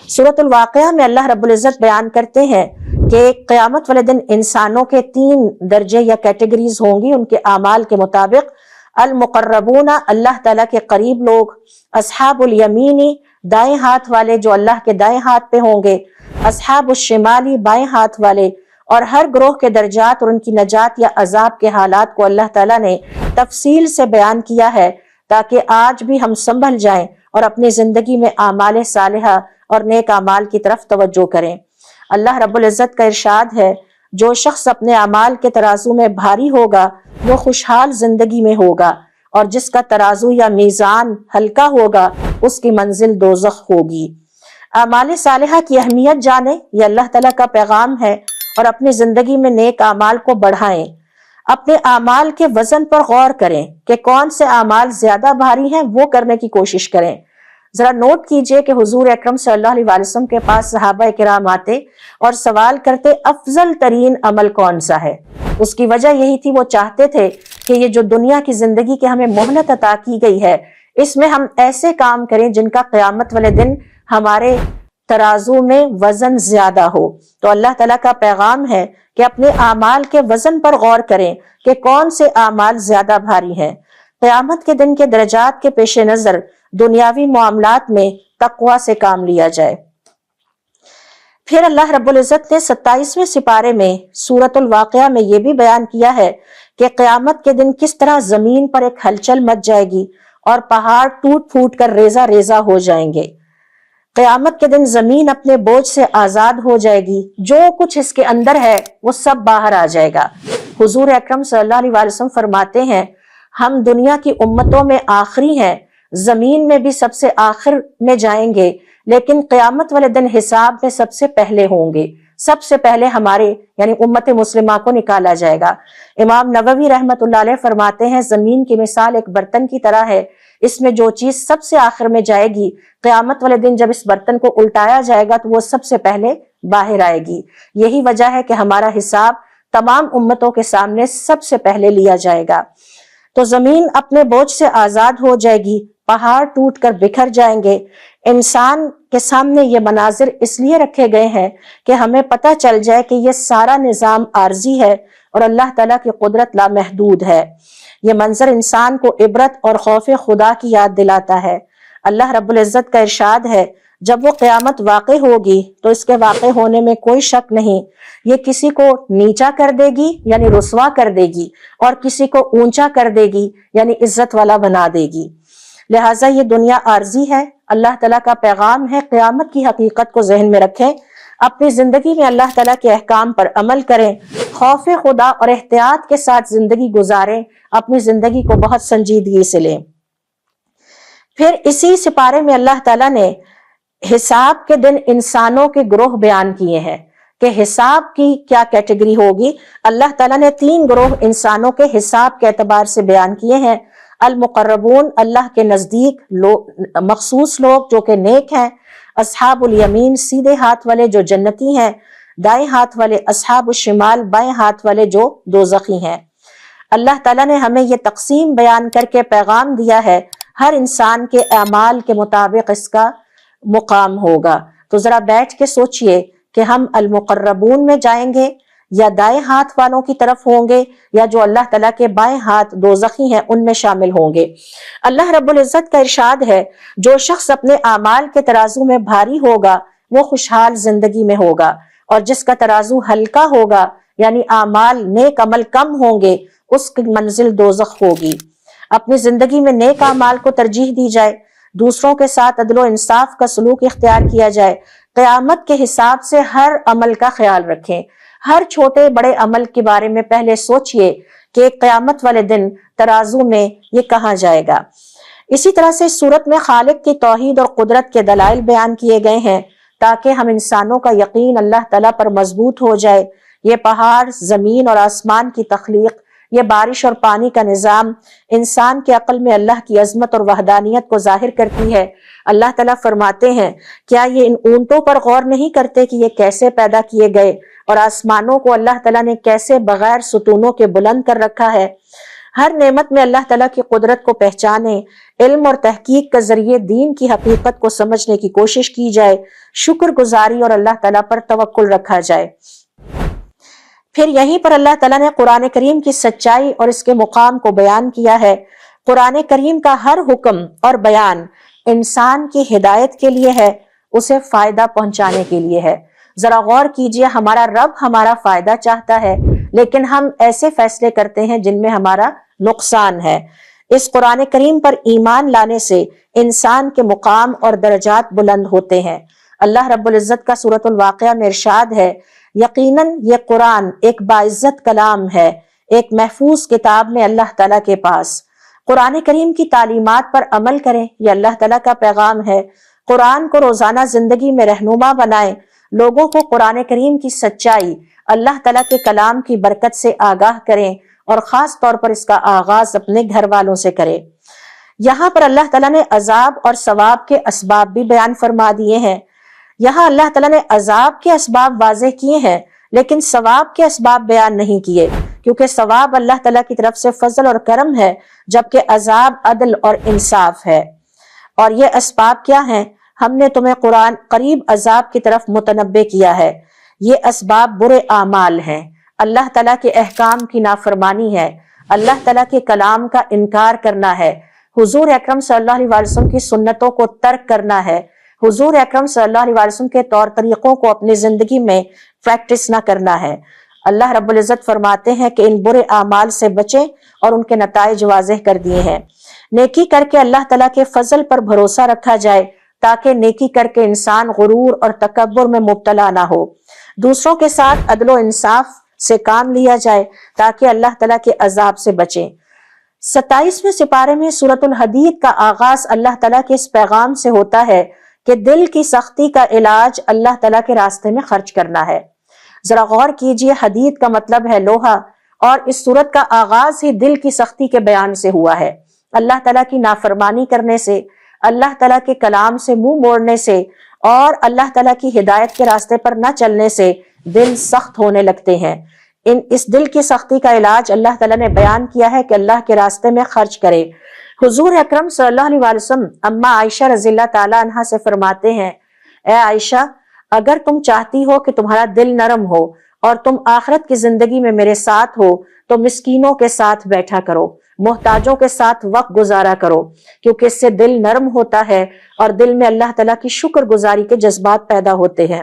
سورۃ الواقعہ میں اللہ رب العزت بیان کرتے ہیں کہ قیامت والے دن انسانوں کے 3 درجے یا کیٹیگریز ہوں گی ان کے اعمال کے مطابق۔ المقربون، اللہ تعالیٰ کے قریب لوگ، اصحاب الیمینی، دائیں ہاتھ والے جو اللہ کے دائیں ہاتھ پہ ہوں گے، اصحاب الشمالی، بائیں ہاتھ والے، اور ہر گروہ کے درجات اور ان کی نجات یا عذاب کے حالات کو اللہ تعالیٰ نے تفصیل سے بیان کیا ہے تاکہ آج بھی ہم سنبھل جائیں اور اپنی زندگی میں اعمال صالحہ اور نیک اعمال کی طرف توجہ کریں۔ اللہ رب العزت کا ارشاد ہے، جو شخص اپنے اعمال کے ترازو میں بھاری ہوگا وہ خوشحال زندگی میں ہوگا، اور جس کا ترازو یا میزان ہلکا ہوگا اس کی منزل دوزخ ہوگی۔ اعمال صالحہ کی اہمیت جانیں، یہ اللہ تعالیٰ کا پیغام ہے، اور اپنی زندگی میں نیک اعمال کو بڑھائیں۔ اپنے اعمال کے وزن پر غور کریں کہ کون سے اعمال زیادہ بھاری ہیں، وہ کرنے کی کوشش کریں۔ ذرا نوٹ کیجئے کہ حضور اکرم صلی اللہ علیہ وسلم کے پاس صحابہ کرام آتے اور سوال کرتے افضل ترین عمل کون سا ہے۔ اس کی وجہ یہی تھی، وہ چاہتے تھے کہ یہ جو دنیا کی زندگی کے ہمیں مہلت عطا کی گئی ہے اس میں ہم ایسے کام کریں جن کا قیامت والے دن ہمارے ترازو میں وزن زیادہ ہو۔ تو اللہ تعالیٰ کا پیغام ہے کہ اپنے اعمال کے وزن پر غور کریں کہ کون سے اعمال زیادہ بھاری ہیں۔ قیامت کے دن کے درجات کے پیش نظر دنیاوی معاملات میں تقوی سے کام لیا جائے۔ پھر اللہ رب العزت نے 27ویں سپارے میں سورۃ الواقعہ میں یہ بھی بیان کیا ہے کہ قیامت کے دن کس طرح زمین پر ایک ہلچل مچ جائے گی اور پہاڑ ٹوٹ پھوٹ کر ریزہ ریزہ ہو جائیں گے۔ قیامت کے دن زمین اپنے بوجھ سے آزاد ہو جائے گی، جو کچھ اس کے اندر ہے وہ سب باہر آ جائے گا۔ حضور اکرم صلی اللہ علیہ وسلم فرماتے ہیں، ہم دنیا کی امتوں میں آخری ہیں، زمین میں بھی سب سے آخر میں جائیں گے، لیکن قیامت والے دن حساب میں سب سے پہلے ہوں گے۔ سب سے پہلے ہمارے یعنی امت مسلمہ کو نکالا جائے گا۔ امام نووی رحمت اللہ علیہ فرماتے ہیں، زمین کی مثال ایک برتن کی طرح ہے، اس میں جو چیز سب سے آخر میں جائے گی، قیامت والے دن جب اس برتن کو الٹایا جائے گا تو وہ سب سے پہلے باہر آئے گی۔ یہی وجہ ہے کہ ہمارا حساب تمام امتوں کے سامنے سب سے پہلے لیا جائے گا۔ تو زمین اپنے بوجھ سے آزاد ہو جائے گی، پہاڑ ٹوٹ کر بکھر جائیں گے۔ انسان کے سامنے یہ مناظر اس لیے رکھے گئے ہیں کہ ہمیں پتہ چل جائے کہ یہ سارا نظام عارضی ہے اور اللہ تعالیٰ کی قدرت لامحدود ہے۔ یہ منظر انسان کو عبرت اور خوف خدا کی یاد دلاتا ہے۔ اللہ رب العزت کا ارشاد ہے، جب وہ قیامت واقع ہوگی تو اس کے واقع ہونے میں کوئی شک نہیں، یہ کسی کو نیچا کر دے گی یعنی رسوا کر دے گی، اور کسی کو اونچا کر دے گی یعنی عزت والا بنا دے گی۔ لہٰذا یہ دنیا عارضی ہے، اللہ تعالیٰ کا پیغام ہے، قیامت کی حقیقت کو ذہن میں رکھیں، اپنی زندگی میں اللہ تعالیٰ کے احکام پر عمل کریں، خوف خدا اور احتیاط کے ساتھ زندگی گزاریں، اپنی زندگی کو بہت سنجیدگی سے لیں۔ پھر اسی سپارے میں اللہ تعالیٰ نے حساب کے دن انسانوں کے گروہ بیان کیے ہیں کہ حساب کی کیا کیٹیگری ہوگی۔ اللہ تعالیٰ نے 3 گروہ انسانوں کے حساب کے اعتبار سے بیان کیے ہیں۔ المقربون، اللہ کے نزدیک مخصوص لوگ جو کہ نیک ہیں۔ اصحاب الیمین، سیدھے ہاتھ والے جو جنتی ہیں۔ دائیں ہاتھ والے اصحاب الشمال، بائیں ہاتھ والے جو دوزخی ہیں۔ اللہ تعالیٰ نے ہمیں یہ تقسیم بیان کر کے پیغام دیا ہے، ہر انسان کے اعمال کے مطابق اس کا مقام ہوگا۔ تو ذرا بیٹھ کے سوچئے کہ ہم المقربون میں جائیں گے یا دائیں ہاتھ والوں کی طرف ہوں گے، یا جو اللہ تعالیٰ کے بائیں ہاتھ دوزخی ہیں ان میں شامل ہوں گے۔ اللہ رب العزت کا ارشاد ہے، جو شخص اپنے اعمال کے ترازو میں بھاری ہوگا وہ خوشحال زندگی میں ہوگا، اور جس کا ترازو ہلکا ہوگا یعنی اعمال نیک عمل کم ہوں گے اس کی منزل دوزخ ہوگی۔ اپنی زندگی میں نیک اعمال کو ترجیح دی جائے، دوسروں کے ساتھ عدل و انصاف کا سلوک اختیار کیا جائے، قیامت کے حساب سے ہر عمل کا خیال رکھیں۔ ہر چھوٹے بڑے عمل کے بارے میں پہلے سوچئے کہ قیامت والے دن ترازو میں یہ کہاں جائے گا۔ اسی طرح سے سورت میں خالق کی توحید اور قدرت کے دلائل بیان کیے گئے ہیں تاکہ ہم انسانوں کا یقین اللہ تعالیٰ پر مضبوط ہو جائے۔ یہ پہاڑ، زمین اور آسمان کی تخلیق، یہ بارش اور پانی کا نظام انسان کے عقل میں اللہ کی عظمت اور وحدانیت کو ظاہر کرتی ہے۔ اللہ تعالیٰ فرماتے ہیں، کیا یہ ان اونٹوں پر غور نہیں کرتے کہ یہ کیسے پیدا کیے گئے، اور آسمانوں کو اللہ تعالیٰ نے کیسے بغیر ستونوں کے بلند کر رکھا ہے۔ ہر نعمت میں اللہ تعالیٰ کی قدرت کو پہچانے، علم اور تحقیق کے ذریعے دین کی حقیقت کو سمجھنے کی کوشش کی جائے، شکر گزاری اور اللہ تعالیٰ پر توکل رکھا جائے۔ پھر یہیں پر اللہ تعالیٰ نے قرآن کریم کی سچائی اور اس کے مقام کو بیان کیا ہے۔ قرآن کریم کا ہر حکم اور بیان انسان کی ہدایت کے لیے ہے، اسے فائدہ پہنچانے کے لیے ہے۔ ذرا غور کیجئے، ہمارا رب ہمارا فائدہ چاہتا ہے لیکن ہم ایسے فیصلے کرتے ہیں جن میں ہمارا نقصان ہے۔ اس قرآن کریم پر ایمان لانے سے انسان کے مقام اور درجات بلند ہوتے ہیں۔ اللہ رب العزت کا سورۃ الواقعہ میں ارشاد ہے، یقیناً یہ قرآن ایک باعزت کلام ہے، ایک محفوظ کتاب میں اللہ تعالیٰ کے پاس۔ قرآن کریم کی تعلیمات پر عمل کریں، یہ اللہ تعالیٰ کا پیغام ہے۔ قرآن کو روزانہ زندگی میں رہنما بنائیں، لوگوں کو قرآن کریم کی سچائی، اللہ تعالیٰ کے کلام کی برکت سے آگاہ کریں، اور خاص طور پر اس کا آغاز اپنے گھر والوں سے کریں۔ یہاں پر اللہ تعالیٰ نے عذاب اور ثواب کے اسباب بھی بیان فرما دیے ہیں۔ یہاں اللہ تعالیٰ نے عذاب کے اسباب واضح کیے ہیں لیکن ثواب کے اسباب بیان نہیں کیے، کیونکہ ثواب اللہ تعالیٰ کی طرف سے فضل اور کرم ہے، جبکہ عذاب عدل اور انصاف ہے۔ اور یہ اسباب کیا ہیں؟ ہم نے تمہیں قرآن قریب عذاب کی طرف متنبع کیا ہے۔ یہ اسباب برے اعمال ہیں، اللہ تعالیٰ کے احکام کی نافرمانی ہے، اللہ تعالیٰ کے کلام کا انکار کرنا ہے، حضور اکرم صلی اللہ علیہ وسلم کی سنتوں کو ترک کرنا ہے، حضور اکرم صلی اللہ علیہ وسلم کے طور طریقوں کو اپنی زندگی میں پریکٹس نہ کرنا ہے۔ اللہ رب العزت فرماتے ہیں کہ ان برے اعمال سے بچیں اور ان کے نتائج واضح کر دیے ہیں۔ نیکی کر کے اللہ تعالیٰ کے فضل پر بھروسہ رکھا جائے تاکہ نیکی کر کے انسان غرور اور تکبر میں مبتلا نہ ہو۔ دوسروں کے ساتھ عدل و انصاف سے کام لیا جائے تاکہ اللہ تعالیٰ کے عذاب سے بچیں۔ 27ویں سپارے میں سورۃ الحدید کا آغاز اللہ تعالیٰ کے اس پیغام سے ہوتا ہے کہ دل کی سختی کا علاج اللہ تعالیٰ کے راستے میں خرچ کرنا ہے۔ ذرا غور کیجئے، حدید کا مطلب ہے لوہا، اور اس سورت کا آغاز ہی دل کی سختی کے بیان سے ہوا ہے۔ اللہ تعالیٰ کی نافرمانی کرنے سے، اللہ تعالیٰ کے کلام سے منہ موڑنے سے اور اللہ تعالیٰ کی ہدایت کے راستے پر نہ چلنے سے دل سخت ہونے لگتے ہیں۔ اس دل کی سختی کا علاج اللہ تعالیٰ نے بیان کیا ہے کہ اللہ کے راستے میں خرچ کرے۔ حضور اکرم صلی اللہ علیہ وسلم اماں عائشہ رضی اللہ تعالیٰ عنہا سے فرماتے ہیں، اے عائشہ، اگر تم چاہتی ہو کہ تمہارا دل نرم ہو اور تم آخرت کی زندگی میں میرے ساتھ ہو تو مسکینوں کے ساتھ بیٹھا کرو، محتاجوں کے ساتھ وقت گزارا کرو، کیونکہ اس سے دل نرم ہوتا ہے اور دل میں اللہ تعالیٰ کی شکر گزاری کے جذبات پیدا ہوتے ہیں۔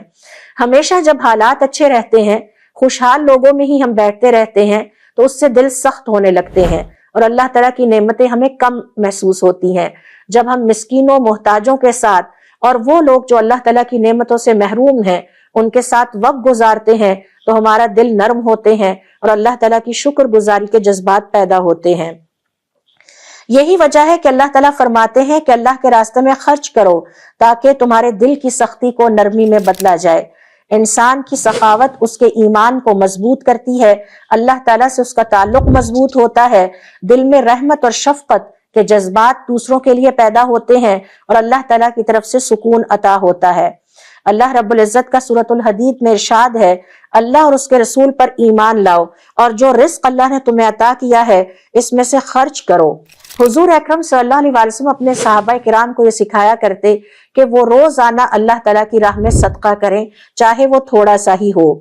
ہمیشہ جب حالات اچھے رہتے ہیں، خوشحال لوگوں میں ہی ہم بیٹھتے رہتے ہیں تو اس سے دل سخت ہونے لگتے ہیں اور اللہ تعالیٰ کی نعمتیں ہمیں کم محسوس ہوتی ہیں۔ جب ہم مسکینوں، محتاجوں کے ساتھ اور وہ لوگ جو اللہ تعالیٰ کی نعمتوں سے محروم ہیں ان کے ساتھ وقت گزارتے ہیں تو ہمارا دل نرم ہوتے ہیں اور اللہ تعالیٰ کی شکر گزاری کے جذبات پیدا ہوتے ہیں۔ یہی وجہ ہے کہ اللہ تعالیٰ فرماتے ہیں کہ اللہ کے راستے میں خرچ کرو تاکہ تمہارے دل کی سختی کو نرمی میں بدلا جائے۔ انسان کی سخاوت اس کے ایمان کو مضبوط کرتی ہے، اللہ تعالیٰ سے اس کا تعلق مضبوط ہوتا ہے، دل میں رحمت اور شفقت کے جذبات دوسروں کے لیے پیدا ہوتے ہیں اور اللہ تعالیٰ کی طرف سے سکون عطا ہوتا ہے۔ اللہ رب العزت کا سورۃ الحدید میں ارشاد ہے، اللہ اور اس کے رسول پر ایمان لاؤ اور جو رزق اللہ نے تمہیں عطا کیا ہے اس میں سے خرچ کرو۔ حضور اکرم صلی اللہ علیہ وسلم اپنے صحابہ کرام کو یہ سکھایا کرتے کہ وہ روزانہ اللہ تعالیٰ کی راہ میں صدقہ کریں، چاہے وہ تھوڑا سا ہی ہو۔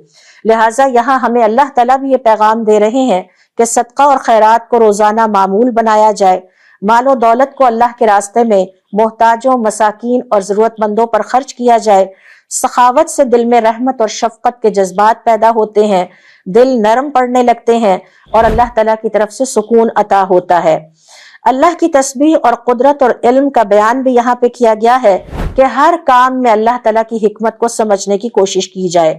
لہٰذا یہاں ہمیں اللہ تعالیٰ بھی یہ پیغام دے رہے ہیں کہ صدقہ اور خیرات کو روزانہ معمول بنایا جائے، مال و دولت کو اللہ کے راستے میں محتاجوں، مساکین اور ضرورت مندوں پر خرچ کیا جائے۔ سخاوت سے دل میں رحمت اور شفقت کے جذبات پیدا ہوتے ہیں، دل نرم پڑنے لگتے ہیں اور اللہ تعالیٰ کی طرف سے سکون عطا ہوتا ہے۔ اللہ کی تسبیح اور قدرت اور علم کا بیان بھی یہاں پہ کیا گیا ہے کہ ہر کام میں اللہ تعالیٰ کی حکمت کو سمجھنے کی کوشش کی جائے۔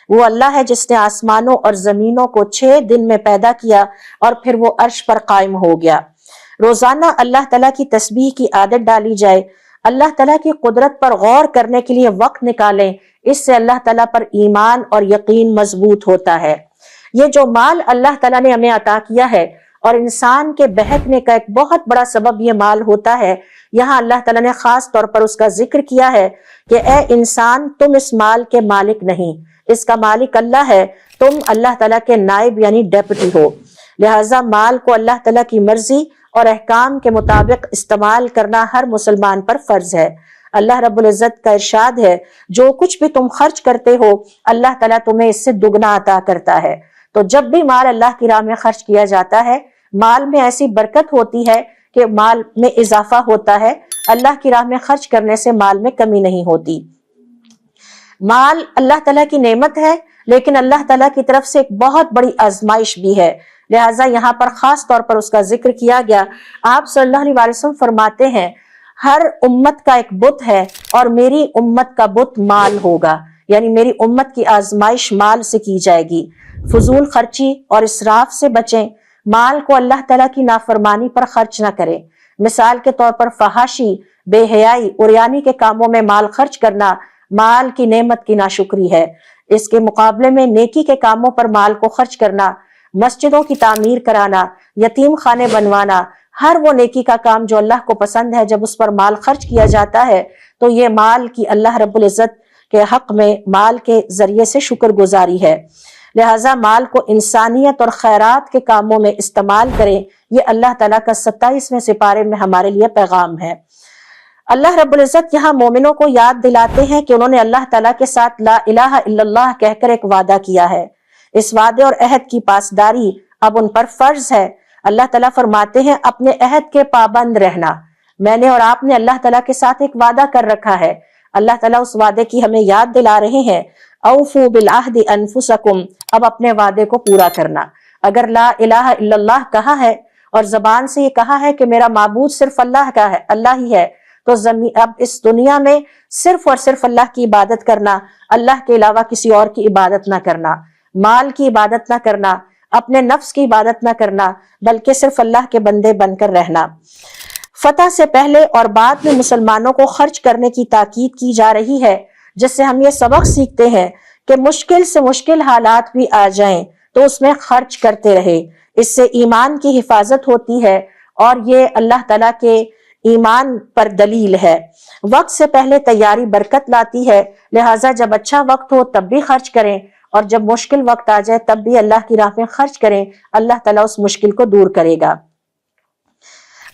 وہ اللہ ہے جس نے آسمانوں اور زمینوں کو 6 دن میں پیدا کیا اور پھر وہ عرش پر قائم ہو گیا۔ روزانہ اللہ تعالیٰ کی تسبیح کی عادت ڈالی جائے، اللہ تعالیٰ کی قدرت پر غور کرنے کے لیے وقت نکالیں، اس سے اللہ تعالیٰ پر ایمان اور یقین مضبوط ہوتا ہے۔ یہ جو مال اللہ تعالیٰ نے ہمیں عطا کیا ہے اور انسان کے بہکنے کا ایک بہت بڑا سبب یہ مال ہوتا ہے، یہاں اللہ تعالیٰ نے خاص طور پر اس کا ذکر کیا ہے کہ اے انسان، تم اس مال کے مالک نہیں، اس کا مالک اللہ ہے، تم اللہ تعالیٰ کے نائب یعنی ڈیپٹی ہو۔ لہٰذا مال کو اللہ تعالیٰ کی مرضی اور احکام کے مطابق استعمال کرنا ہر مسلمان پر فرض ہے۔ اللہ رب العزت کا ارشاد ہے، جو کچھ بھی تم خرچ کرتے ہو اللہ تعالیٰ تمہیں اس سے دگنا عطا کرتا ہے۔ تو جب بھی مال اللہ کی راہ میں خرچ کیا جاتا ہے، مال میں ایسی برکت ہوتی ہے کہ مال میں اضافہ ہوتا ہے، اللہ کی راہ میں خرچ کرنے سے مال میں کمی نہیں ہوتی۔ مال اللہ تعالیٰ کی نعمت ہے، لیکن اللہ تعالیٰ کی طرف سے ایک بہت بڑی آزمائش بھی ہے، لہٰذا یہاں پر خاص طور پر اس کا ذکر کیا گیا۔ آپ صلی اللہ علیہ وسلم فرماتے ہیں، ہر امت کا ایک بت ہے اور میری امت کا بت مال ہوگا، یعنی میری امت کی آزمائش مال سے کی جائے گی۔ فضول خرچی اور اسراف سے بچیں، مال کو اللہ تعالیٰ کی نافرمانی پر خرچ نہ کریں۔ مثال کے طور پر فحاشی، بے حیائی، عریانی کے کاموں میں مال خرچ کرنا مال کی نعمت کی ناشکری ہے۔ اس کے مقابلے میں نیکی کے کاموں پر مال کو خرچ کرنا، مسجدوں کی تعمیر کرانا، یتیم خانے بنوانا، ہر وہ نیکی کا کام جو اللہ کو پسند ہے، جب اس پر مال خرچ کیا جاتا ہے تو یہ مال کی اللہ رب العزت کے حق میں مال کے ذریعے سے شکر گزاری ہے۔ لہٰذا مال کو انسانیت اور خیرات کے کاموں میں استعمال کریں، یہ اللہ تعالیٰ کا 27ویں سپارے میں ہمارے لیے پیغام ہے۔ اللہ رب العزت یہاں مومنوں کو یاد دلاتے ہیں کہ انہوں نے اللہ تعالیٰ کے ساتھ لا الہ الا اللہ کہہ کر ایک وعدہ کیا ہے، اس وعدے اور عہد کی پاسداری اب ان پر فرض ہے۔ اللہ تعالیٰ فرماتے ہیں، اپنے عہد کے پابند رہنا۔ میں نے اور آپ نے اللہ تعالیٰ کے ساتھ ایک وعدہ کر رکھا ہے، اللہ تعالیٰ اس وعدے کی ہمیں یاد دلا رہے ہیں۔ اوفوا بالعہد انفسکم، اب اپنے وعدے کو پورا کرنا۔ اگر لا الہ الا اللہ کہا ہے اور زبان سے یہ کہا ہے کہ میرا معبود صرف اللہ کا ہے، اللہ ہی ہے، تو اب اس دنیا میں صرف اور صرف اللہ کی عبادت کرنا، اللہ کے علاوہ کسی اور کی عبادت نہ کرنا، مال کی عبادت نہ کرنا، اپنے نفس کی عبادت نہ کرنا، بلکہ صرف اللہ کے بندے بن کر رہنا۔ فتح سے پہلے اور بعد میں مسلمانوں کو خرچ کرنے کی تاکید کی جا رہی ہے، جس سے ہم یہ سبق سیکھتے ہیں کہ مشکل سے مشکل حالات بھی آ جائیں تو اس میں خرچ کرتے رہے، اس سے ایمان کی حفاظت ہوتی ہے اور یہ اللہ تعالیٰ کے ایمان پر دلیل ہے۔ وقت سے پہلے تیاری برکت لاتی ہے، لہٰذا جب اچھا وقت ہو تب بھی خرچ کریں اور جب مشکل وقت آ جائے تب بھی اللہ کی راہ میں خرچ کریں، اللہ تعالیٰ اس مشکل کو دور کرے گا۔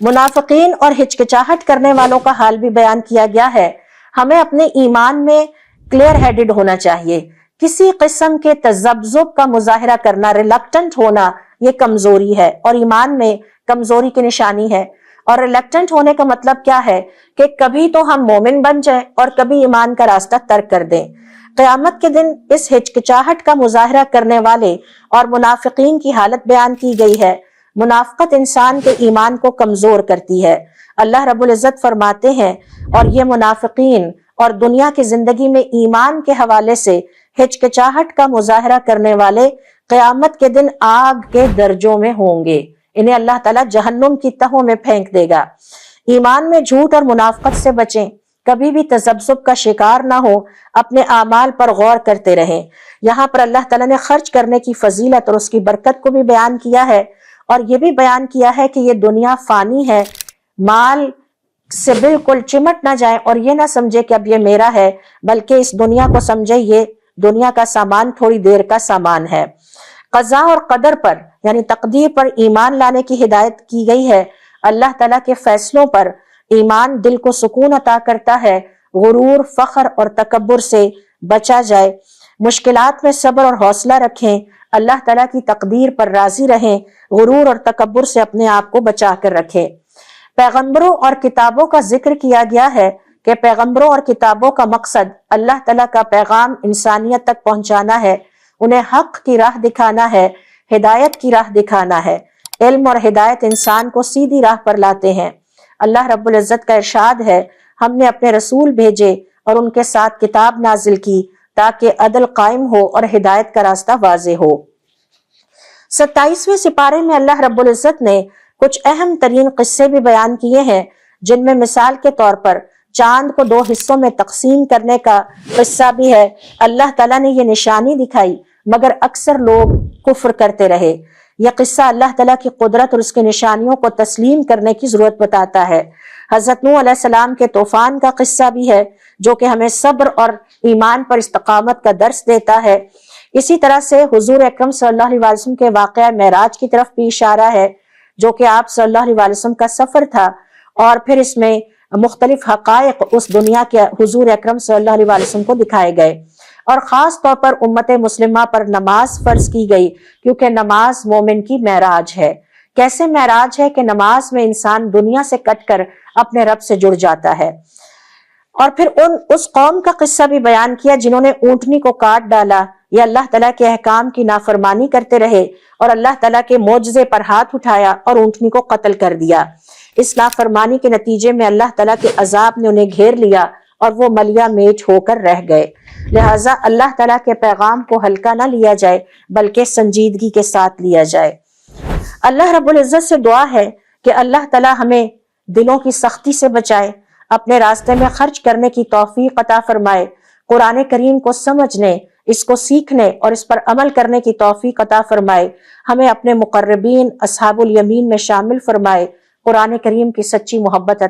منافقین اور ہچکچاہٹ کرنے والوں کا حال بھی بیان کیا گیا ہے۔ ہمیں اپنے ایمان میں کلیئر ہیڈڈ ہونا چاہیے۔ کسی قسم کے تذبذب کا مظاہرہ کرنا، ریلکٹنٹ ہونا، یہ کمزوری ہے اور ایمان میں کمزوری کی نشانی ہے۔ اور ریلکٹنٹ ہونے کا مطلب کیا ہے کہ کبھی تو ہم مومن بن جائیں اور کبھی ایمان کا راستہ ترک کر دیں۔ قیامت کے دن اس ہچکچاہٹ کا مظاہرہ کرنے والے اور منافقین کی حالت بیان کی گئی ہے۔ منافقت انسان کے ایمان کو کمزور کرتی ہے۔ اللہ رب العزت فرماتے ہیں، اور یہ منافقین اور دنیا کی زندگی میں ایمان کے حوالے سے ہچکچاہٹ کا مظاہرہ کرنے والے قیامت کے دن آگ کے درجوں میں ہوں گے، انہیں اللہ تعالیٰ جہنم کی تہوں میں پھینک دے گا۔ ایمان میں جھوٹ اور منافقت سے بچیں، کبھی بھی تذبذب کا شکار نہ ہو، اپنے اعمال پر غور کرتے رہیں۔ یہاں پر اللہ تعالیٰ نے خرچ کرنے کی فضیلت اور اس کی برکت کو بھی بیان کیا ہے، اور یہ بھی بیان کیا ہے کہ یہ دنیا فانی ہے، مال سے بالکل چمٹ نہ جائے اور یہ نہ سمجھے کہ اب یہ میرا ہے، بلکہ اس دنیا کو سمجھے یہ دنیا کا سامان تھوڑی دیر کا سامان ہے۔ قضاء اور قدر پر یعنی تقدیر پر ایمان لانے کی ہدایت کی گئی ہے۔ اللہ تعالیٰ کے فیصلوں پر ایمان دل کو سکون عطا کرتا ہے، غرور، فخر اور تکبر سے بچا جائے، مشکلات میں صبر اور حوصلہ رکھیں، اللہ تعالیٰ کی تقدیر پر راضی رہیں، غرور اور تکبر سے اپنے آپ کو بچا کر رکھیں۔ پیغمبروں اور کتابوں کا ذکر کیا گیا ہے کہ پیغمبروں اور کتابوں کا مقصد اللہ تعالیٰ کا پیغام انسانیت تک پہنچانا ہے، انہیں حق کی راہ دکھانا ہے، ہدایت کی راہ دکھانا ہے۔ علم اور ہدایت انسان کو سیدھی راہ پر لاتے ہیں۔ اللہ رب العزت کا ارشاد ہے، ہم نے اپنے رسول بھیجے اور ان کے ساتھ کتاب نازل کی تاکہ عدل قائم ہو اور ہدایت کا راستہ واضح ہو۔ 27ویں سپارے میں اللہ رب العزت نے کچھ اہم ترین قصے بھی بیان کیے ہیں، جن میں مثال کے طور پر چاند کو 2 حصوں میں تقسیم کرنے کا قصہ بھی ہے۔ اللہ تعالیٰ نے یہ نشانی دکھائی مگر اکثر لوگ کفر کرتے رہے۔ یہ قصہ اللہ تعالیٰ کی قدرت اور اس کی نشانیوں کو تسلیم کرنے کی ضرورت بتاتا ہے۔ حضرت نوح علیہ السلام کے طوفان کا قصہ بھی ہے جو کہ ہمیں صبر اور ایمان پر استقامت کا درس دیتا ہے۔ اسی طرح سے حضور اکرم صلی اللہ علیہ وسلم کے واقعہ معراج کی طرف بھی اشارہ ہے، جو کہ آپ صلی اللہ علیہ وسلم کا سفر تھا، اور پھر اس میں مختلف حقائق اس دنیا کے حضور اکرم صلی اللہ علیہ وسلم کو دکھائے گئے، اور خاص طور پر امت مسلمہ پر نماز فرض کی گئی، کیونکہ نماز مومن کی معراج ہے۔ کیسے معراج ہے کہ نماز میں انسان دنیا سے کٹ کر اپنے رب سے جڑ جاتا ہے۔ اور پھر اس قوم کا قصہ بھی بیان کیا جنہوں نے اونٹنی کو کاٹ ڈالا، یہ اللہ تعالیٰ کے احکام کی نافرمانی کرتے رہے اور اللہ تعالیٰ کے معجزے پر ہاتھ اٹھایا اور اونٹنی کو قتل کر دیا۔ اس نافرمانی کے نتیجے میں اللہ تعالیٰ کے عذاب نے انہیں گھیر لیا اور وہ ملیا میٹ ہو کر رہ گئے۔ لہٰذا اللہ تعالیٰ کے پیغام کو ہلکا نہ لیا جائے بلکہ سنجیدگی کے ساتھ لیا جائے۔ اللہ رب العزت سے دعا ہے کہ اللہ تعالیٰ ہمیں دلوں کی سختی سے بچائے، اپنے راستے میں خرچ کرنے کی توفیق عطا فرمائے، قرآن کریم کو سمجھنے، اس کو سیکھنے اور اس پر عمل کرنے کی توفیق عطا فرمائے، ہمیں اپنے مقربین اصحاب الیمین میں شامل فرمائے، قرآن کریم کی سچی محبت